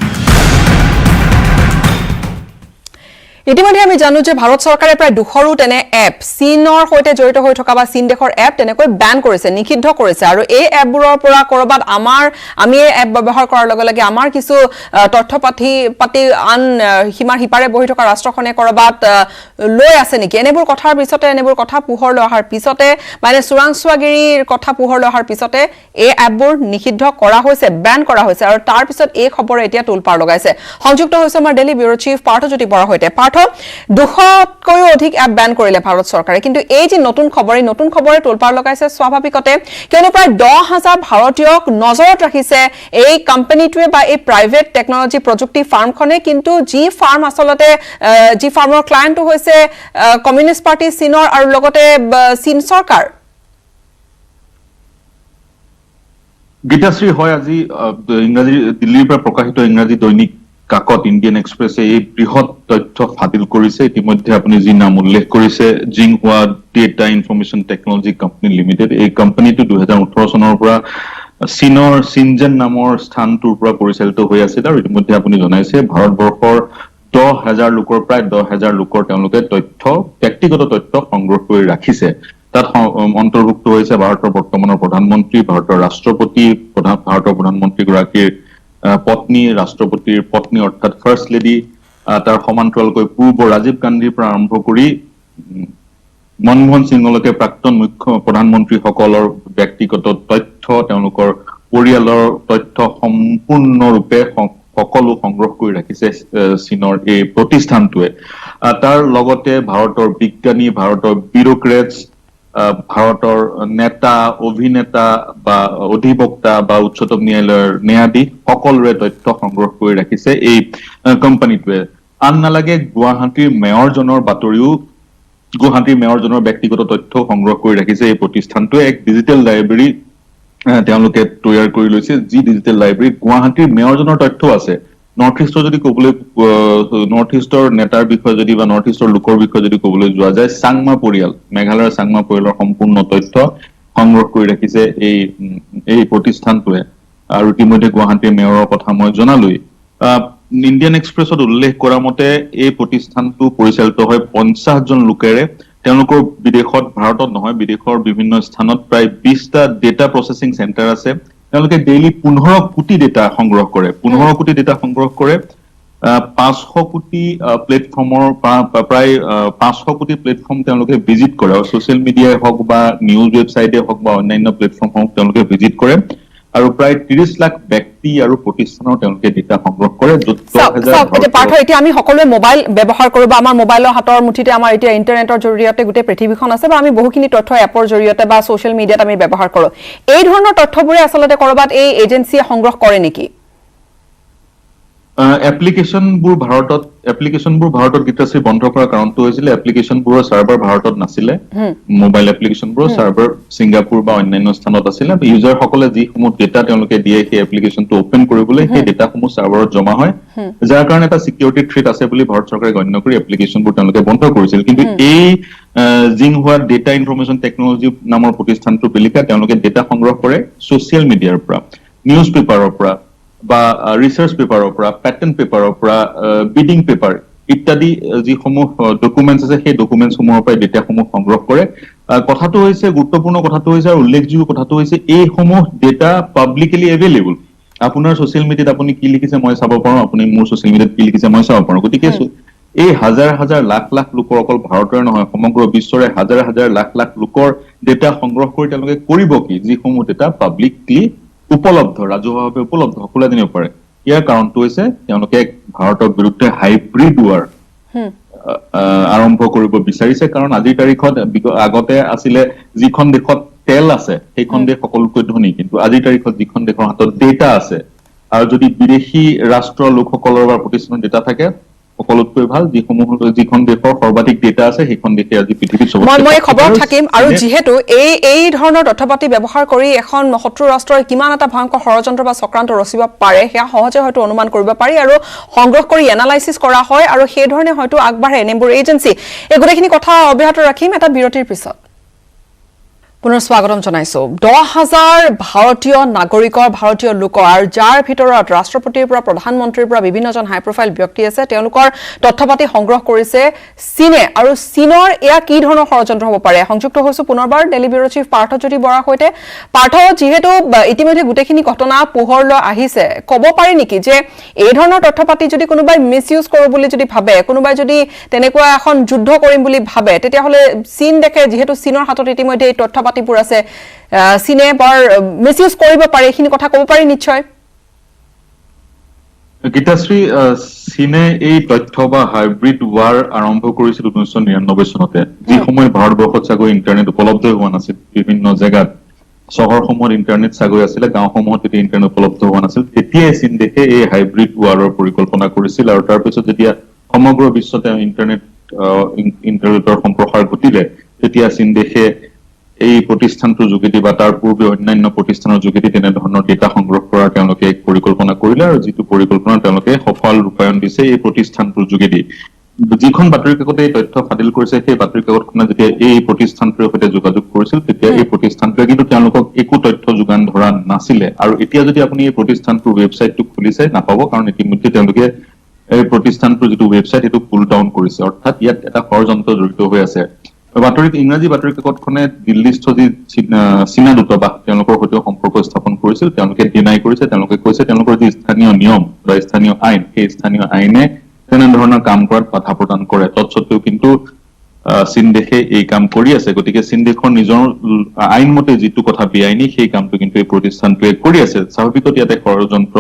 ইতিমধ্যে আমি জানো যে ভাৰত চৰকাৰে প্ৰায় 200ৰো তেনে এপ চীনৰ সৈতে জড়িত হৈ থকা বা চীন দেশৰ এপ তেনেকৈ বেন কৰিছে, নিষিদ্ধ কৰিছে। আৰু এই এপবোৰৰ পৰা কৰবাত আমি এই এপ ব্যৱহাৰ কৰাৰ লগে লগে আমাৰ কিছু তথ্য পাতি আন সীমাৰ সিপাৰে বহি থকা ৰাষ্ট্ৰখনে কৰবাত লৈ আছে নেকি? এনেবোৰ কথাৰ পিছতে, এনেবোৰ কথা পোহৰলৈ অহাৰ পিছতে, মানে চোৰাংচোৱাগিৰিৰ কথা পোহৰলৈ অহাৰ পিছতে এই এপবোৰ নিষিদ্ধ কৰা হৈছে, বেন কৰা হৈছে। আৰু তাৰ পিছত এই খবৰে এতিয়া তোলপাৰ লগাইছে। সংযুক্ত হৈছে আমাৰ দিল্লী ব্যুৰ' চিফ পাৰ্থজ্যোতি বৰাৰ সৈতে। 200তকৈও অধিক এপ বেন কৰিলে ভাৰত চৰকাৰে, কিন্তু এই যে নতুন খবৰে তোলপাৰ লগাইছে স্বাভাৱিকতে, কিয়নো প্ৰায় 10,000 ভাৰতীয়ক নজৰত ৰাখিছে এই কোম্পানীটোৱে বা এই প্ৰাইভেট টেকনলজি প্ৰযুক্তি ফাৰ্মখনে। কিন্তু যি ফাৰ্মৰ ক্লায়েণ্টটো হৈছে কমিউনিষ্ট পাৰ্টি চীনৰ আৰু লগতে চীন চৰকাৰ। গীতাশ্ৰী, হয়, আজি ইংৰাজী দিল্লীৰ পৰা প্ৰকাশিত ইংৰাজী দৈনিক কাকত ইণ্ডিয়ান এক্সপ্ৰেছে এই বৃহৎ তথ্য ফাদিল কৰিছে। ইতিমধ্যে আপুনি যি নাম উল্লেখ কৰিছে, Jinghua data information technology company limited, এই কোম্পানীটো 2018 চনৰ পৰা চীনৰ চিনজেন নামৰ স্থানটোৰ পৰা পৰিচালিত হৈ আছিল। আৰু ইতিমধ্যে আপুনি জনাইছে ভাৰতবৰ্ষৰ 10,000 লোকৰ, প্ৰায় 10,000 লোকৰ তেওঁলোকে ব্যক্তিগত তথ্য সংগ্ৰহ কৰি ৰাখিছে। তাত অন্তৰ্ভুক্ত হৈছে ভাৰতৰ বৰ্তমানৰ প্ৰধানমন্ত্ৰী, ভাৰতৰ ৰাষ্ট্ৰপতি, ভাৰতৰ প্ৰধানমন্ত্ৰীগৰাকীৰ পত্নী, ৰাষ্ট্ৰপতিৰ পত্নী অৰ্থাৎ ফাৰ্ষ্ট লেডি, তাৰ সমান্তৰালকৈ পূৰ্ব ৰাজীৱ গান্ধীৰ পৰা আৰম্ভ কৰি মনমোহন সিঙলৈকে প্ৰাক্তন মুখ্য প্ৰধানমন্ত্ৰীসকলৰ ব্যক্তিগত তথ্য, তেওঁলোকৰ পৰিয়ালৰ তথ্য সম্পূৰ্ণৰূপে সকলো সংগ্ৰহ কৰি ৰাখিছে চীনৰ এই প্ৰতিষ্ঠানটোৱে। তাৰ লগতে ভাৰতৰ বিজ্ঞানী, ভাৰতৰ বিউৰোক্ৰেটছ, ভাৰতৰ নেতা, অভিনেতা বা অধিবক্তা বা উচ্চতম ন্যায়ালয়ৰ ন্যায়াধীশ সকলোৰে তথ্য সংগ্ৰহ কৰি ৰাখিছে এই কোম্পানীটোৱে। আন নালাগে গুৱাহাটীৰ মেয়ৰজনৰ বাতৰিও, গুৱাহাটীৰ মেয়ৰজনৰ ব্যক্তিগত তথ্য সংগ্ৰহ কৰি ৰাখিছে এই প্ৰতিষ্ঠানটোৱে। এক ডিজিটেল লাইব্ৰেৰী তেওঁলোকে তৈয়াৰ কৰি লৈছে, যি ডিজিটেল লাইব্ৰেৰীত গুৱাহাটীৰ মেয়ৰজনৰ তথ্য আছে। নৰ্থ ইষ্টৰ যদি ক'বলৈ, নৰ্থ ইষ্টৰ নেতাৰ বিষয়ে যদি বা নৰ্থ ইষ্টৰ লোকৰ বিষয়ে যদি ক'বলৈ যোৱা যায়, চাংমা পৰিয়াল, মেঘালয়ৰ চাংমা পৰিয়ালৰ সম্পূৰ্ণ তথ্য সংগ্ৰহ কৰি ৰাখিছে এই প্ৰতিষ্ঠানটোৱে। আৰু ইতিমধ্যে গুৱাহাটীৰ মেয়ৰৰ কথা মই জনালোই। ইণ্ডিয়ান এক্সপ্ৰেছত উল্লেখ কৰা মতে এই প্ৰতিষ্ঠানটো পৰিচালিত হয় 50জন লোকেৰে। তেওঁলোকৰ বিদেশত, ভাৰতত নহয়, বিদেশৰ বিভিন্ন স্থানত প্ৰায় 20টা ডেটা প্ৰচেছিং চেণ্টাৰ আছে। তেওঁলোকে ডেইলি 15 কোটি ডেটা সংগ্ৰহ কৰে, 15 কোটি ডেটা সংগ্ৰহ কৰে। 500 কোটি প্লেটফৰ্মৰ, প্ৰায় 500 কোটি প্লেটফৰ্ম তেওঁলোকে ভিজিট কৰে। আৰু ছচিয়েল মিডিয়াই হওক বা নিউজ ৱেবছাইটে হওক বা অন্যান্য প্লেটফৰ্মসমূহ তেওঁলোকে ভিজিট কৰে। আৰু প্ৰায় 30 লাখ ব্যক্তি আৰু প্ৰতিষ্ঠানৰ তেওঁলোকে ডেটা সংগ্ৰহ কৰে। এতিয়া আমি সকলোৱে মোবাইল ব্যৱহাৰ কৰো বা আমাৰ মোবাইলৰ হাতৰ মুঠিতে আমাৰ এতিয়া ইণ্টাৰনেটৰ জৰিয়তে গোটেই পৃথিৱীখন আছে, বা আমি বহুখিনি তথ্য এপৰ জৰিয়তে বা ছচিয়েল মিডিয়াত আমি ব্যৱহাৰ কৰো। এই ধৰণৰ তথ্যবোৰে আচলতে কৰবাত এই এজেন্সিয়ে সংগ্ৰহ কৰে নেকি? এপ্লিকেশ্যনবোৰ ভাৰতত গীতাশ্ৰী বন্ধ কৰাৰ কাৰণটো হৈছিলে এপ্লিকেশ্যনবোৰৰ চাৰ্ভাৰ ভাৰতত নাছিলে। মোবাইল এপ্লিকেশ্যনবোৰৰ চাৰ্ভাৰ ছিংগাপুৰ বা অন্যান্য স্থানত আছিলে। ইউজাৰসকলে যিসমূহ ডেটা তেওঁলোকে দিয়ে সেই এপ্লিকেশ্যনটো অপেন কৰিবলৈ সেই ডেটাসমূহ চাৰ্ভাৰত জমা হয়, যাৰ কাৰণে এটা ছিকিউৰিটি থ্ৰেট আছে বুলি ভাৰত চৰকাৰে গণ্য কৰি এপ্লিকেশ্যনবোৰ তেওঁলোকে বন্ধ কৰিছিল। কিন্তু এই জিংহুৱা ডেটা ইনফৰমেশ্যন টেকনলজি নামৰ প্ৰতিষ্ঠানটোৰ বেলিকা তেওঁলোকে ডেটা সংগ্ৰহ কৰে ছচিয়েল মিডিয়াৰ পৰা, নিউজ পেপাৰৰ পৰা বা ৰিচাৰ্চ পেপাৰৰ পৰা, পেটেণ্ট পেপাৰৰ পৰা, বিডিং পেপাৰ ইত্যাদি যিসমূহ ডকুমেণ্টছ আছে সেই ডকুমেণ্টছসমূহৰ পৰা ডেটাসমূহ সংগ্ৰহ কৰে। কথাটো হৈছে, গুৰুত্বপূৰ্ণ কথাটো হৈছে আৰু উল্লেখযোগ্য কথাটো হৈছে এইসমূহ ডেটা পাব্লিকেলি এভেইলেবল। আপোনাৰ ছচিয়েল মিডিয়াত আপুনি কি লিখিছে মই চাব পাৰোঁ, আপুনি মোৰ ছচিয়েল মিডিয়াত কি লিখিছে মই চাব পাৰোঁ। গতিকে এই হাজাৰ হাজাৰ লাখ লাখ লোকৰ, অকল ভাৰতৰে নহয় সমগ্ৰ বিশ্বৰে হাজাৰ হাজাৰ লাখ লাখ লোকৰ ডেটা সংগ্ৰহ কৰি তেওঁলোকে কৰিব কি, যিসমূহ ডেটা পাব্লিকলি উপলব্ধ, ৰাজহুৱাভাৱে উপলব্ধ, সকলোৱে জানিব পাৰে। ইয়াৰ কাৰণটো হৈছে তেওঁলোকে ভাৰতৰ বিৰুদ্ধে হাইব্ৰিড ৱাৰ আৰম্ভ কৰিব বিচাৰিছে। কাৰণ আজিৰ তাৰিখত, আগতে আছিলে যিখন দেশত তেল আছে সেইখন দেশ সকলোতকৈ ধনী, কিন্তু আজিৰ তাৰিখত যিখন দেশৰ হাতত ডেটা আছে আৰু যদি বিদেশী ৰাষ্ট্ৰৰ লোকসকলৰ বা প্ৰতিষ্ঠানৰ ডেটা থাকে সকলোতকৈ ভাল যিখন দেশৰ সৰ্বাধিক ডেটা আছে সেইখন দেশে আজি পৃথিৱীত মই খবৰত থাকিম আৰু যিহেতু এই ধৰণৰ তথ্যপাতি ব্যৱহাৰ কৰি এখন শত্ৰু ৰাষ্ট্ৰৰ কিমান এটা ভয়ংকৰ ষড়যন্ত্ৰ বা চক্ৰান্ত ৰচিব পাৰে সেয়া সহজে হয়তো অনুমান কৰিব পাৰি আৰু সংগ্ৰহ কৰি এনালাইচিছ কৰা হয় আৰু সেই ধৰণে হয়তো আগবাঢ়ে এনেবোৰ এজেন্সি এই গোটেইখিনি কথা অব্যাহত ৰাখিম এটা বিৰতিৰ পিছত পুনৰ স্বাগতম জনাইছো 10,000 ভাৰতীয় নাগৰিকৰ ভাৰতীয় লোকৰ আৰু যাৰ ভিতৰত ৰাষ্ট্ৰপতিৰ পৰা প্ৰধানমন্ত্ৰীৰ পৰা বিভিন্নজন হাই প্ৰফাইল ব্যক্তি আছে তেওঁলোকৰ তথ্যপাতি সংগ্ৰহ কৰিছে চীনে আৰু চীনৰ এয়া কি ধৰণৰ ষড়যন্ত্ৰ হ'ব পাৰে সংযুক্ত হৈছো পুনৰবাৰ দিল্লী ব্যুৰ চিফ পাৰ্থজ্যোতি বৰাৰ সৈতে পাৰ্থ যিহেতু ইতিমধ্যে গোটেইখিনি ঘটনা পোহৰলৈ আহিছে ক'ব পাৰি নেকি যে এই ধৰণৰ তথ্যপাতি যদি কোনোবাই মিছইউজ কৰোঁ বুলি যদি ভাবে কোনোবাই যদি তেনেকুৱা এখন যুদ্ধ কৰিম বুলি ভাবে তেতিয়াহ'লে চীন দেখে যিহেতু চীনৰ হাতত ইতিমধ্যে এই তথ্যপাতিবোৰ আছে চীনে বৰ মিছইউজ কৰিব পাৰে এইখিনি কথা ক'ব পাৰি নিশ্চয় গীতাশ্ৰী চীনে এই তথ্য বা হাইব্ৰিড ৱাৰ আৰম্ভ কৰিছিল 1999 চনতে যি সময়ত ভাৰতবৰ্ষত চাগৈ ইণ্টাৰনেট উপলব্ধ হোৱা নাছিল বিভিন্ন জেগাত চহৰসমূহত ইণ্টাৰনেট চাগৈ আছিলে গাঁওসমূহত তেতিয়া ইণ্টাৰনেট উপলব্ধ হোৱা নাছিল তেতিয়াই চীন দেশে এই হাইব্ৰিড ৱাৰৰ পৰিকল্পনা কৰিছিল আৰু তাৰপিছত যেতিয়া সমগ্ৰ বিশ্বতে ইণ্টাৰনেটৰ সম্প্ৰসাৰ ঘটিলে তেতিয়া চীন দেশে এই প্ৰতিষ্ঠানটোৰ যোগেদি বা তাৰ পূৰ্বে অন্যান্য প্ৰতিষ্ঠানৰ যোগেদি তেনেধৰণৰ ডেটা সংগ্ৰহ কৰাৰ তেওঁলোকে এক পৰিকল্পনা কৰিলে আৰু যিটো পৰিকল্পনা তেওঁলোকে সফল ৰূপায়ণ দিছে এই প্ৰতিষ্ঠানটোৰ যোগেদি যিখন বাতৰি কাকতে এই তথ্য ফাদিল কৰিছে সেই বাতৰি কাকতখনে যেতিয়া এই প্ৰতিষ্ঠানটোৰ সৈতে যোগাযোগ কৰিছিল তেতিয়া এই প্ৰতিষ্ঠানটোৱে কিন্তু তেওঁলোকক একো তথ্য যোগান ধৰা নাছিলে আৰু এতিয়া যদি আপুনি এই প্ৰতিষ্ঠানটোৰ ৱেবছাইটটো খুলিছে নাপাব কাৰণ ইতিমধ্যে তেওঁলোকে এই প্ৰতিষ্ঠানটোৰ যিটো ৱেবছাইট সেইটো পুল ডাউন কৰিছে অৰ্থাৎ ইয়াত এটা ষড়যন্ত্ৰ জড়িত হৈ আছে ইংৰাজী বাতৰি কাকতখনে দিল্লীস্থ যি চীনা দূতাবাস তেওঁলোকৰ সৈতে সম্পৰ্ক স্থাপন কৰিছিল তেওঁলোকে ডিনাই কৰিছে তেওঁলোকে কৈছে তেওঁলোকৰ যি স্থানীয় নিয়ম বা স্থানীয় আইন সেই স্থানীয় আইনে তেনেধৰণৰ কাম কৰাত বাধা প্ৰদান কৰে তৎসত্বেও কিন্তু চীন দেশে এই কাম কৰি আছে গতিকে চীন দেশৰ নিজৰ আইনমতে যিটো কথা বেআইনী সেই কামটো কিন্তু এই প্ৰতিষ্ঠানটোৱে কৰি আছে স্বাভাৱিকতে ইয়াতে ষড়যন্ত্ৰ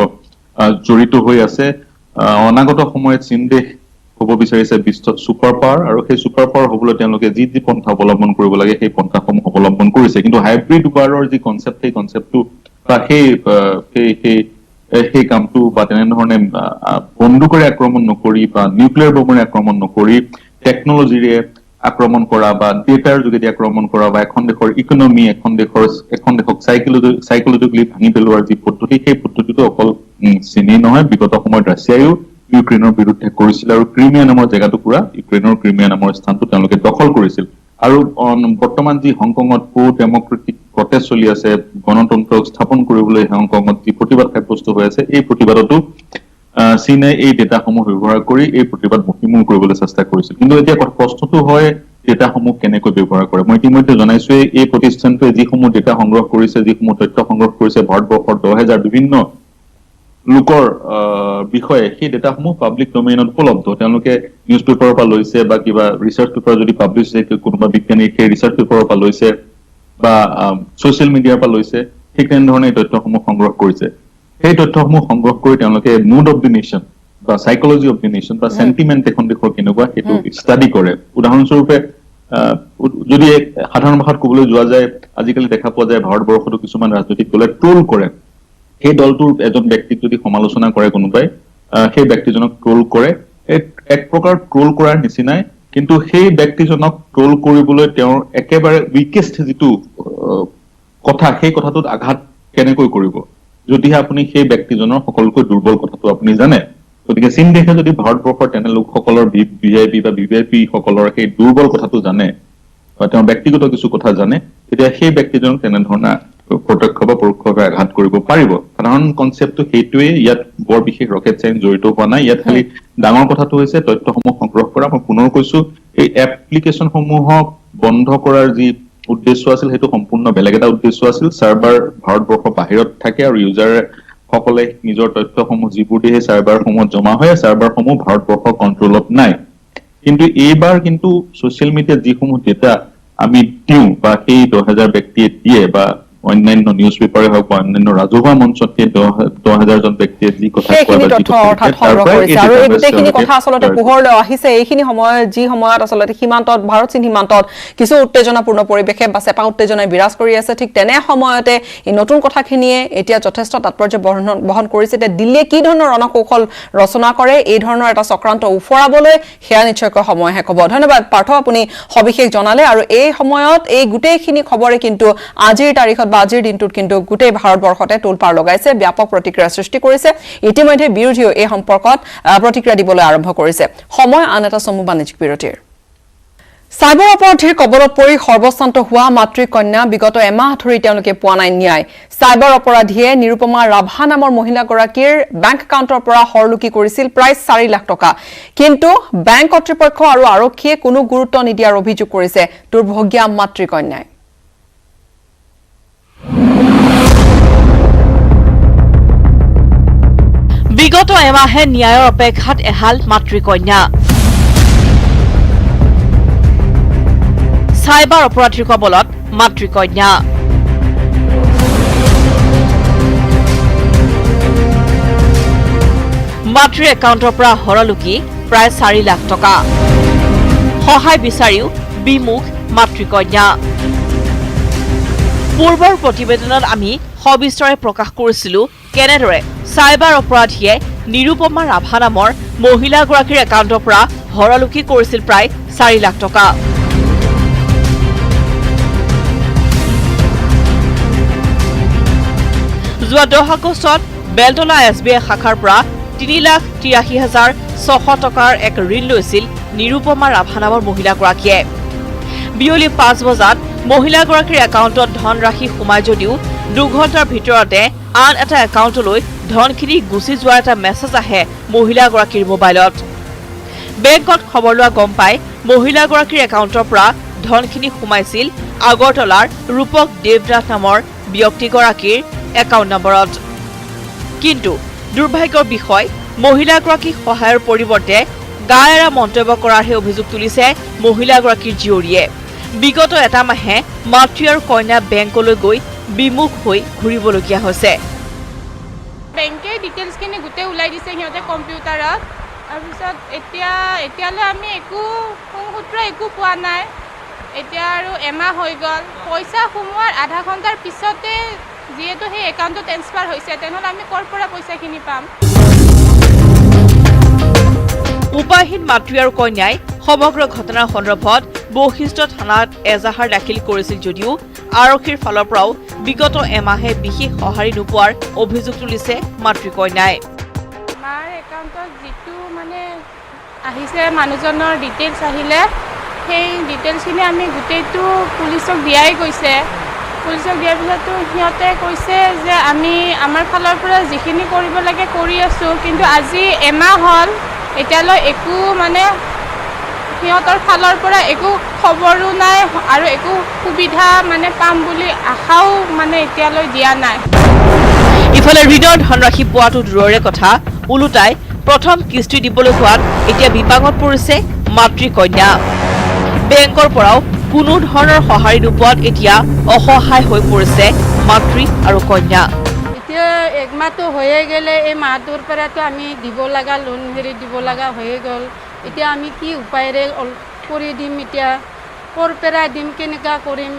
জড়িত হৈ আছে অনাগত সময়ত চীন দেশ হ'ব বিচাৰিছে বিশ্বত ছুপাৰ পাৱাৰ আৰু সেই ছুপাৰ পাৱাৰ হ'বলৈ তেওঁলোকে যি পন্থা অৱলম্বন কৰিব লাগে সেই পন্থাসমূহ অৱলম্বন কৰিছে কিন্তু হাইব্ৰিড ৱাৰৰ যি কনচেপ্ট সেই কনচেপ্টটো বা সেই কামটো বা তেনেধৰণে বন্দুকেৰে আক্ৰমণ নকৰি বা নিউক্লিয়াৰ বোমাৰে আক্ৰমণ নকৰি টেকনলজিৰে আক্ৰমণ কৰা বা ডেটাৰ যোগেদি আক্ৰমণ কৰা বা এখন দেশৰ ইকনমি এখন দেশক সাইকোলজিকেলি ভাঙি পেলোৱাৰ যি পদ্ধতি সেই পদ্ধতিটো অকল চীনেই নহয় বিগত সময়ত ৰাছিয়ায়ো ইউক্ৰেইনৰ বিৰুদ্ধে কৰিছিল আৰু ক্ৰিমিয়া নামৰ জেগাটুকুৰা ইউক্ৰেইনৰ ক্ৰিমিয়া নামৰ স্থানটো তেওঁলোকে দখল কৰিছিল আৰু বৰ্তমান যি হংকঙত ডেমক্ৰেটিক প্ৰটেষ্ট চলি আছে গণতন্ত্ৰক স্থাপন কৰিবলৈ হংকঙত যি প্ৰতিবাদ সাব্যস্ত হৈ আছে এই প্ৰতিবাদতো চীনে এই ডেটাসমূহ ব্যৱহাৰ কৰি এই প্ৰতিবাদ মষিমূল কৰিবলৈ চেষ্টা কৰিছিল কিন্তু এতিয়া প্ৰশ্নটো হয় ডেটাসমূহ কেনেকৈ ব্যৱহাৰ কৰে মই ইতিমধ্যে জনাইছো এই প্ৰতিষ্ঠানটোৱে যিসমূহ ডেটা সংগ্ৰহ কৰিছে যিসমূহ তথ্য সংগ্ৰহ কৰিছে ভাৰতবৰ্ষৰ 10,000 বিভিন্ন লোকৰ বিষয়ে সেই ডেটাসমূহ পাব্লিক ডমেইনত উপলব্ধ তেওঁলোকে নিউজ পেপাৰৰ পৰা লৈছে বা কিবা ৰিচাৰ্চ পেপাৰ যদি পাব্লিছ হৈছে কোনোবা বিজ্ঞানীয়ে সেই ৰিচাৰ্চ পেপাৰৰ পৰা লৈছে বা ছ'চিয়েল মিডিয়াৰ পৰা লৈছে ঠিক তেনেধৰণে এই তথ্যসমূহ সংগ্ৰহ কৰিছে সেই তথ্যসমূহ সংগ্ৰহ কৰি তেওঁলোকে মুড অফ দি নেশ্যন বা সাইকোলজি অফ দি নেশ্যন বা সেন্টিমেন্ট এখন দেশৰ কেনেকুৱা সেইটো ষ্টাডি কৰে উদাহৰণস্বৰূপে যদি সাধাৰণ ভাষাত ক'বলৈ যোৱা যায় আজিকালি দেখা পোৱা যায় ভাৰতবৰ্ষতো কিছুমান ৰাজনৈতিক দলে ট্ৰোল কৰে সেই দলটোৰ এজন ব্যক্তিক যদি সমালোচনা কৰে কোনোবাই সেই ব্যক্তিজনক ট্ৰোল কৰে এক প্ৰকাৰ ট্ৰোল কৰাৰ নিচিনাই কিন্তু সেই ব্যক্তিজনক ট্ৰোল কৰিবলৈ তেওঁৰ একেবাৰে উইকেষ্ট যিটো কথা সেই কথাটোত আঘাত কেনেকৈ কৰিব যদিহে আপুনি সেই ব্যক্তিজনৰ সকলোকৈ দুৰ্বল কথাটো আপুনি জানে গতিকে চীন দেশে যদি ভাৰতবৰ্ষৰ তেনে লোকসকলৰ ভিআইপি বা ভিভিআইপি সকলৰ সেই দুৰ্বল কথাটো জানে বা তেওঁৰ ব্যক্তিগত কিছু কথা জানে তেতিয়া সেই ব্যক্তিজনক তেনেধৰণে প্ৰত্যক্ষ বা পৰোক্ষভাৱে আঘাত কৰিব পাৰিব সাধাৰণ কনচেপ্টটো সেইটোৱে ইয়াত বৰ বিশেষ ৰকেট চাইন্স জড়িত হোৱা নাই ইয়াত খালি ডাঙৰ কথাটো হৈছে তথ্যসমূহ সংগ্ৰহ কৰা মই পুনৰ কৈছো এই এপ্লিকেশ্যনসমূহক বন্ধ কৰাৰ যি উদ্দেশ্য আছিল সেইটো সম্পূৰ্ণ বেলেগ এটা উদ্দেশ্য আছিল চাৰ্ভাৰ ভাৰতবৰ্ষৰ বাহিৰত থাকে আৰু ইউজাৰ সকলে নিজৰ তথ্যসমূহ যিবোৰ দিয়ে চাৰ্ভাৰসমূহত জমা হয় চাৰ্ভাৰসমূহ ভাৰতবৰ্ষৰ কণ্ট্ৰলত নাই কিন্তু এইবাৰ কিন্তু ছ'চিয়েল মিডিয়াত যিসমূহ ডেটা আমি দিওঁ বা সেই 10,000 ব্যক্তিয়ে দিয়ে বা অন্যান্য নিউজ পেপাৰে হওক বা অন্যান্য ৰাজহুৱা মঞ্চত 10,000জন ব্যক্তিয়ে যি কথা সেইখিনি তথ্য অৰ্থাৎ সংগ্ৰহ কৰিছে আৰু এই গোটেইখিনি কথা আচলতে পোহৰলৈ আহিছে এইখিনি সময়ত যি সময়ত আচলতে সীমান্তত ভাৰত চীন সীমান্তত কিছু উত্তেজনাপূৰ্ণ পৰিৱেশে বা চেপা উত্তেজনাই বিৰাজ কৰি আছে ঠিক তেনে সময়তে এই নতুন কথাখিনিয়ে এতিয়া যথেষ্ট তাৎপৰ্য বহন কৰিছে যে দিল্লীয়ে কি ধৰণৰ ৰণকৌশল ৰচনা কৰে এই ধৰণৰ এটা চক্ৰান্ত উফৰাবলৈ সেয়া নিশ্চয়কৈ সময়হে ক'ব ধন্যবাদ পাৰ্থ আপুনি সবিশেষ জনালে আৰু এই সময়ত এই গোটেইখিনি খবৰে কিন্তু আজিৰ তাৰিখত বা আজিৰ দিনটোত কিন্তু গোটেই ভাৰতবৰ্ষতে তোলপাৰ লগাইছে ব্যাপক প্ৰতিক্ৰিয়া সৃষ্টি কৰিছে ইতিমধ্যে বিৰোধীও এই সম্পৰ্কত প্ৰতিক্ৰিয়া দিবলৈ আৰম্ভ কৰিছে সময় আন এটা চমু বাণিজ্যিক বিৰতিৰ সাইবাৰ অপৰাধীৰ কবলত পৰি সৰ্বশান্ত হোৱা মাতৃকন্যা বিগত এমাহ ধৰি তেওঁলোকে পোৱা নাই ন্যায় সাইবাৰ অপৰাধীয়ে নিৰুপমা ৰাভা নামৰ মহিলাগৰাকীৰ বেংক একাউণ্টৰ পৰা হৰলুকি কৰিছিল প্ৰায় 4 লাখ টকা কিন্তু বেংক কৰ্তৃপক্ষ আৰু আৰক্ষীয়ে কোনো গুৰুত্ব নিদিয়াৰ অভিযোগ কৰিছে দুৰ্ভগীয়া মাতৃকন্যাই বিগত এমাহে ন্যায়ৰ অপেক্ষাত এহাল মাতৃকন্যা সাইবাৰ অপৰাধীৰ কবলত মাতৃকন্যা মাতৃৰ একাউণ্টৰ পৰা হৰলুকি প্ৰায় 4 লাখ টকা সহায় বিচাৰিও বিমুখ মাতৃকন্যা পূৰ্বৰ প্ৰতিবেদনত আমি সবিস্তৰে প্ৰকাশ কৰিছিলো কেনেদৰে সাইবাৰ অপৰাধীয়ে নিৰুপমা ৰাভা নামৰ মহিলাগৰাকীৰ একাউণ্টৰ পৰা হৰলুকি কৰিছিল প্ৰায় 4 লাখ টকা যোৱা 10 আগষ্টত বেলতলা SBI শাখাৰ পৰা 3,83,600 টকাৰ এক ঋণ লৈছিল নিৰুপমা ৰাভা নামৰ মহিলাগৰাকীয়ে বিয়লি 5 বজাত মহিলাগৰাকীৰ একাউণ্টত ধনৰাশি সোমাই যদিও 2 ঘণ্টাৰ ভিতৰতে আন এটা একাউণ্টলৈ ধনখিনি গুচি যোৱাৰ এটা মেছেজ আহে মহিলাগৰাকীৰ মোবাইলত বেংকত খবৰ লোৱা গম পাই মহিলাগৰাকীৰ একাউণ্টৰ পৰা ধনখিনি সোমাইছিল আগৰতলাৰ ৰূপক দেৱনাথ নামৰ ব্যক্তিগৰাকীৰ একাউণ্ট নম্বৰত কিন্তু দুৰ্ভাগ্যৰ বিষয় মহিলাগৰাকীৰ সহায়ৰ পৰিৱৰ্তে গা এৰা মন্তব্য কৰাৰহে অভিযোগ তুলিছে মহিলাগৰাকীৰ জীয়ৰীয়ে বিগত এটা মাহে মাতৃ আৰু কন্যা বেংকলৈ গৈ বিমুখ হৈ ঘূৰিবলগীয়া হৈছে বেংকে ডিটেইলছখিনি গোটেই ওলাই দিছে সিহঁতে কম্পিউটাৰত তাৰপিছত এতিয়ালৈ আমি একো সূত্ৰ একো পোৱা নাই এতিয়া আৰু এমাহ হৈ গ'ল পইচা সোমোৱাৰ আধা ঘণ্টাৰ পিছতে যিহেতু সেই একাউণ্টটো ট্ৰেন্সফাৰ হৈছে তেনেহ'লে আমি ক'ৰ পৰা পইচাখিনি পাম উপায়হীন মাতৃ আৰু কন্যাই সমগ্ৰ ঘটনাৰ সন্দৰ্ভত বৈশিষ্ট্য থানাত এজাহাৰ দাখিল কৰিছিল যদিও আৰক্ষীৰ ফালৰ পৰাও বিগত এমাহে বিশেষ সঁহাৰি নোপোৱাৰ অভিযোগ তুলিছে মাতৃকন্যাই মাৰ একাউণ্টত যিটো মানে আহিছে মানুহজনৰ ডিটেইলছ আহিলে সেই ডিটেইলছখিনি আমি গোটেইটো পুলিচক দিয়াই গৈছে পুলিচক দিয়াৰ পিছতো সিহঁতে কৈছে যে আমি আমাৰ ফালৰ পৰা যিখিনি কৰিব লাগে কৰি আছোঁ কিন্তু আজি এমাহ হ'ল এতিয়ালৈ একো মানে সিহঁতৰ ফালৰ পৰা একো খবৰো নাই আৰু একো সুবিধা মানে পাম বুলি আশাও মানে এতিয়ালৈ দিয়া নাই ইফালে ঋণৰ ধনৰাশি পোৱাটো দূৰৰে কথা ওলোটাই প্ৰথম কিস্তি দিবলৈ হোৱাত এতিয়া বিপাঙত পৰিছে মাতৃকন্যা বেংকৰ পৰাও কোনো ধৰণৰ সঁহাৰি নোপোৱাত এতিয়া অসহায় হৈ পৰিছে মাতৃ আৰু কন্যা এতিয়া একমাহটো হৈয়ে গ'লে এই মাহটোৰ পৰাতো আমি দিব লগা লোন দিব লগা হৈয়ে গ'ল এতিয়া আমি কি উপায়েৰে কৰি দিম এতিয়া ক'ৰ পৰা দিম কেনেকুৱা কৰিম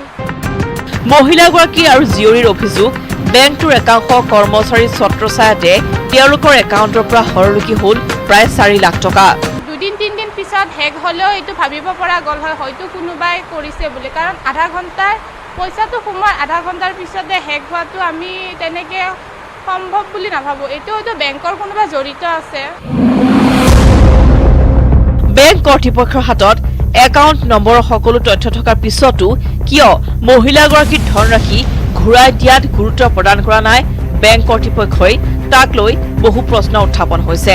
মহিলাগৰাকী আৰু জীয়ৰীৰ অভিযোগ বেংকটোৰ একাংশ কৰ্মচাৰী ছত্ৰছায়াতে তেওঁলোকৰ একাউণ্টৰ পৰা হৰলুকি হ'ল প্ৰায় 4 লাখ টকা 2-3 দিন পিছত হেক হ'লেও এইটো ভাবিব পৰা গ'ল হয় হয়তো কোনোবাই কৰিছে বুলি কাৰণ আধা ঘণ্টাৰ পইচাটো সোমোৱাৰ আধা ঘণ্টাৰ পিছতে হেক হোৱাটো আমি তেনেকৈ সম্ভৱ বুলি নাভাবোঁ এইটো হয়তো বেংকৰ কোনোবা জড়িত আছে বেংক কৰ্তৃপক্ষৰ হাতত একাউণ্ট নম্বৰৰ সকলো তথ্য থকাৰ পিছতো কিয় মহিলাগৰাকীৰ ধনৰাশি ঘূৰাই দিয়াত গুৰুত্ব প্ৰদান কৰা নাই বেংক কৰ্তৃপক্ষই তাক লৈ বহু প্ৰশ্ন উত্থাপন হৈছে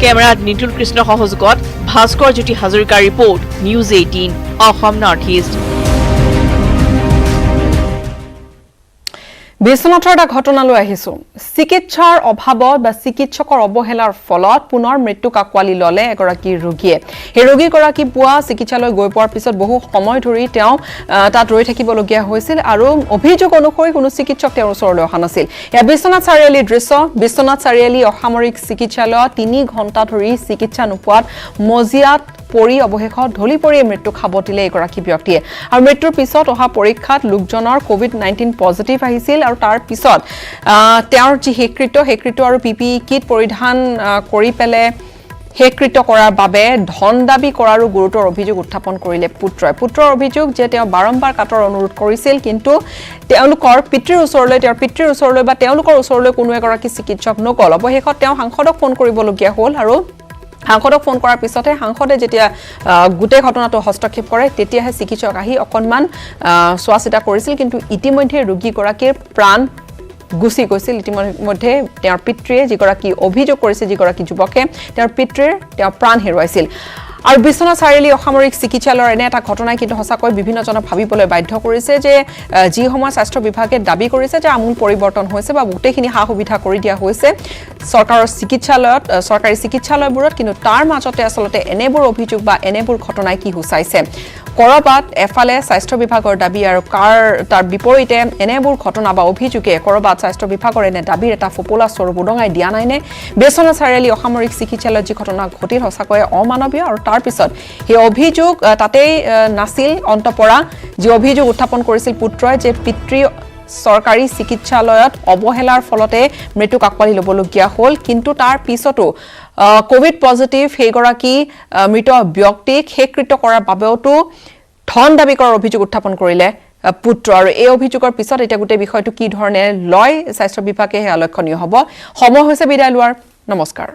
কেমেৰাত নিতুল কৃষ্ণ সহযোগত ভাস্কৰ জ্যোতি হাজৰিকাৰ report news 18 Assam north east বিশ্বনাথৰ এটা ঘটনালৈ আহিছো চিকিৎসাৰ অভাৱত বা চিকিৎসকৰ অৱহেলাৰ ফলত পুনৰ মৃত্যু কাকৱালি ললে এগৰাকী ৰোগীয়ে এই ৰোগীগৰাকী পুৱা চিকিৎসালয় গৈ পোৱাৰ পিছত বহু সময় ধৰি তেওঁ তাত ৰৈ থাকিবলগীয়া হৈছিল আৰু অভিযোগ অনুসৰি কোনো চিকিৎসক তেওঁৰ ওচৰলৈ অহা নাছিল এয়া বিশ্বনাথ চাৰিআলিৰ দৃশ্য বিশ্বনাথ চাৰিআলি অসামৰিক চিকিৎসালয়ত 3 ঘণ্টা ধৰি চিকিৎসা নোপোৱাত মজিয়াত পৰি অৱশেষত ঢলি পৰি মৃত্যু খাবতিলে এগৰাকী ব্যক্তিয়ে আৰু মৃত্যুৰ পিছত অহা পৰীক্ষাত লোকজনৰ কোভিড-19 পজিটিভ আহিছিল আৰু তাৰ পিছত তেওঁৰ যি হেকৃত আৰু পিপি কিট পৰিধান কৰি পেলে হেকৃত কৰাৰ বাবে ধন দাবী কৰাৰো গুৰুতৰ অভিযোগ উত্থাপন কৰিলে পুত্ৰৰ অভিযোগ যে তেওঁ বাৰম্বাৰ কাটৰ অনুৰোধ কৰিছিল কিন্তু তেওঁলোকৰ পিতৃৰ ওচৰলৈ বা তেওঁলোকৰ ওচৰলৈ কোনো এগৰাকী চিকিৎসক নগল অৱশেষত তেওঁ সাংসদক ফোন কৰিবলগীয়া হ'ল আৰু সাংসদক ফোন কৰাৰ পিছতে সাংসদে যেতিয়া গুটে ঘটনাটো হস্তক্ষেপ কৰে তেতিয়াহে চিকিৎসক আহি অকনমান সোৱাচিতা কৰিছিল কিন্তু ইতিমধ্যে ৰোগীগৰাকীৰ প্ৰাণ গুছি গৈছিল ইতিমধ্যে তেওঁৰ পিতৃয়ে যিগৰাকী অভিযোগ কৰিছে যিগৰাকী যুৱকে তেওঁৰ পিতৃৰ তেওঁ প্ৰাণ হেৰুৱাইছিল আৰু বিশ্বনাথ চাৰিআলি অসামৰিক চিকিৎসালয়ৰ এনে এটা ঘটনাই কিন্তু সঁচাকৈ বিভিন্নজনক ভাবিবলৈ বাধ্য কৰিছে যে যি সময় স্বাস্থ্য বিভাগে দাবী কৰিছে যে আমূল পৰিৱৰ্তন হৈছে বা গোটেইখিনি সা সুবিধা কৰি দিয়া হৈছে চৰকাৰী চিকিৎসালয়বোৰত কিন্তু তাৰ মাজতে আচলতে এনেবোৰ অভিযোগ বা এনেবোৰ ঘটনাই কি হুচাইছে কৰবাত এফালে স্বাস্থ্য বিভাগৰ দাবী আৰু তাৰ বিপৰীতে এনেবোৰ ঘটনা বা অভিযোগে কৰবাত স্বাস্থ্য বিভাগৰ এনে দাবীৰ এটা ফপোলা স্বৰূপ উদঙাই দিয়া নাইনে বিশ্বনাথ চাৰিআলি অসামৰিক চিকিৎসালয়ত যি ঘটনা ঘটিল সঁচাকৈ অমানৱীয় আৰু তাৰ পিছত সেই অভিযোগ তাতেই নাছিল অন্তপৰা যি অভিযোগ উত্থাপন কৰিছিল পুত্ৰই যে পিতৃ চৰকাৰী চিকিৎসালয়ত অৱহেলাৰ ফলতে মৃত্যু কাকৱালি ল'বলগীয়া হ'ল কিন্তু তাৰ পিছতো কোভিড পজিটিভ সেইগৰাকী মৃত ব্যক্তিক হেকৃত কৰাৰ বাবেওতো ধন দাবী কৰাৰ অভিযোগ উত্থাপন কৰিলে পুত্ৰ আৰু এই অভিযোগৰ পিছত এটা গোটেই বিষয়টো কি ধৰণে লয় স্বাস্থ্য বিভাগে সেয়া লক্ষণীয় হ'ব সময় হৈছে বিদায় লোৱাৰ নমস্কাৰ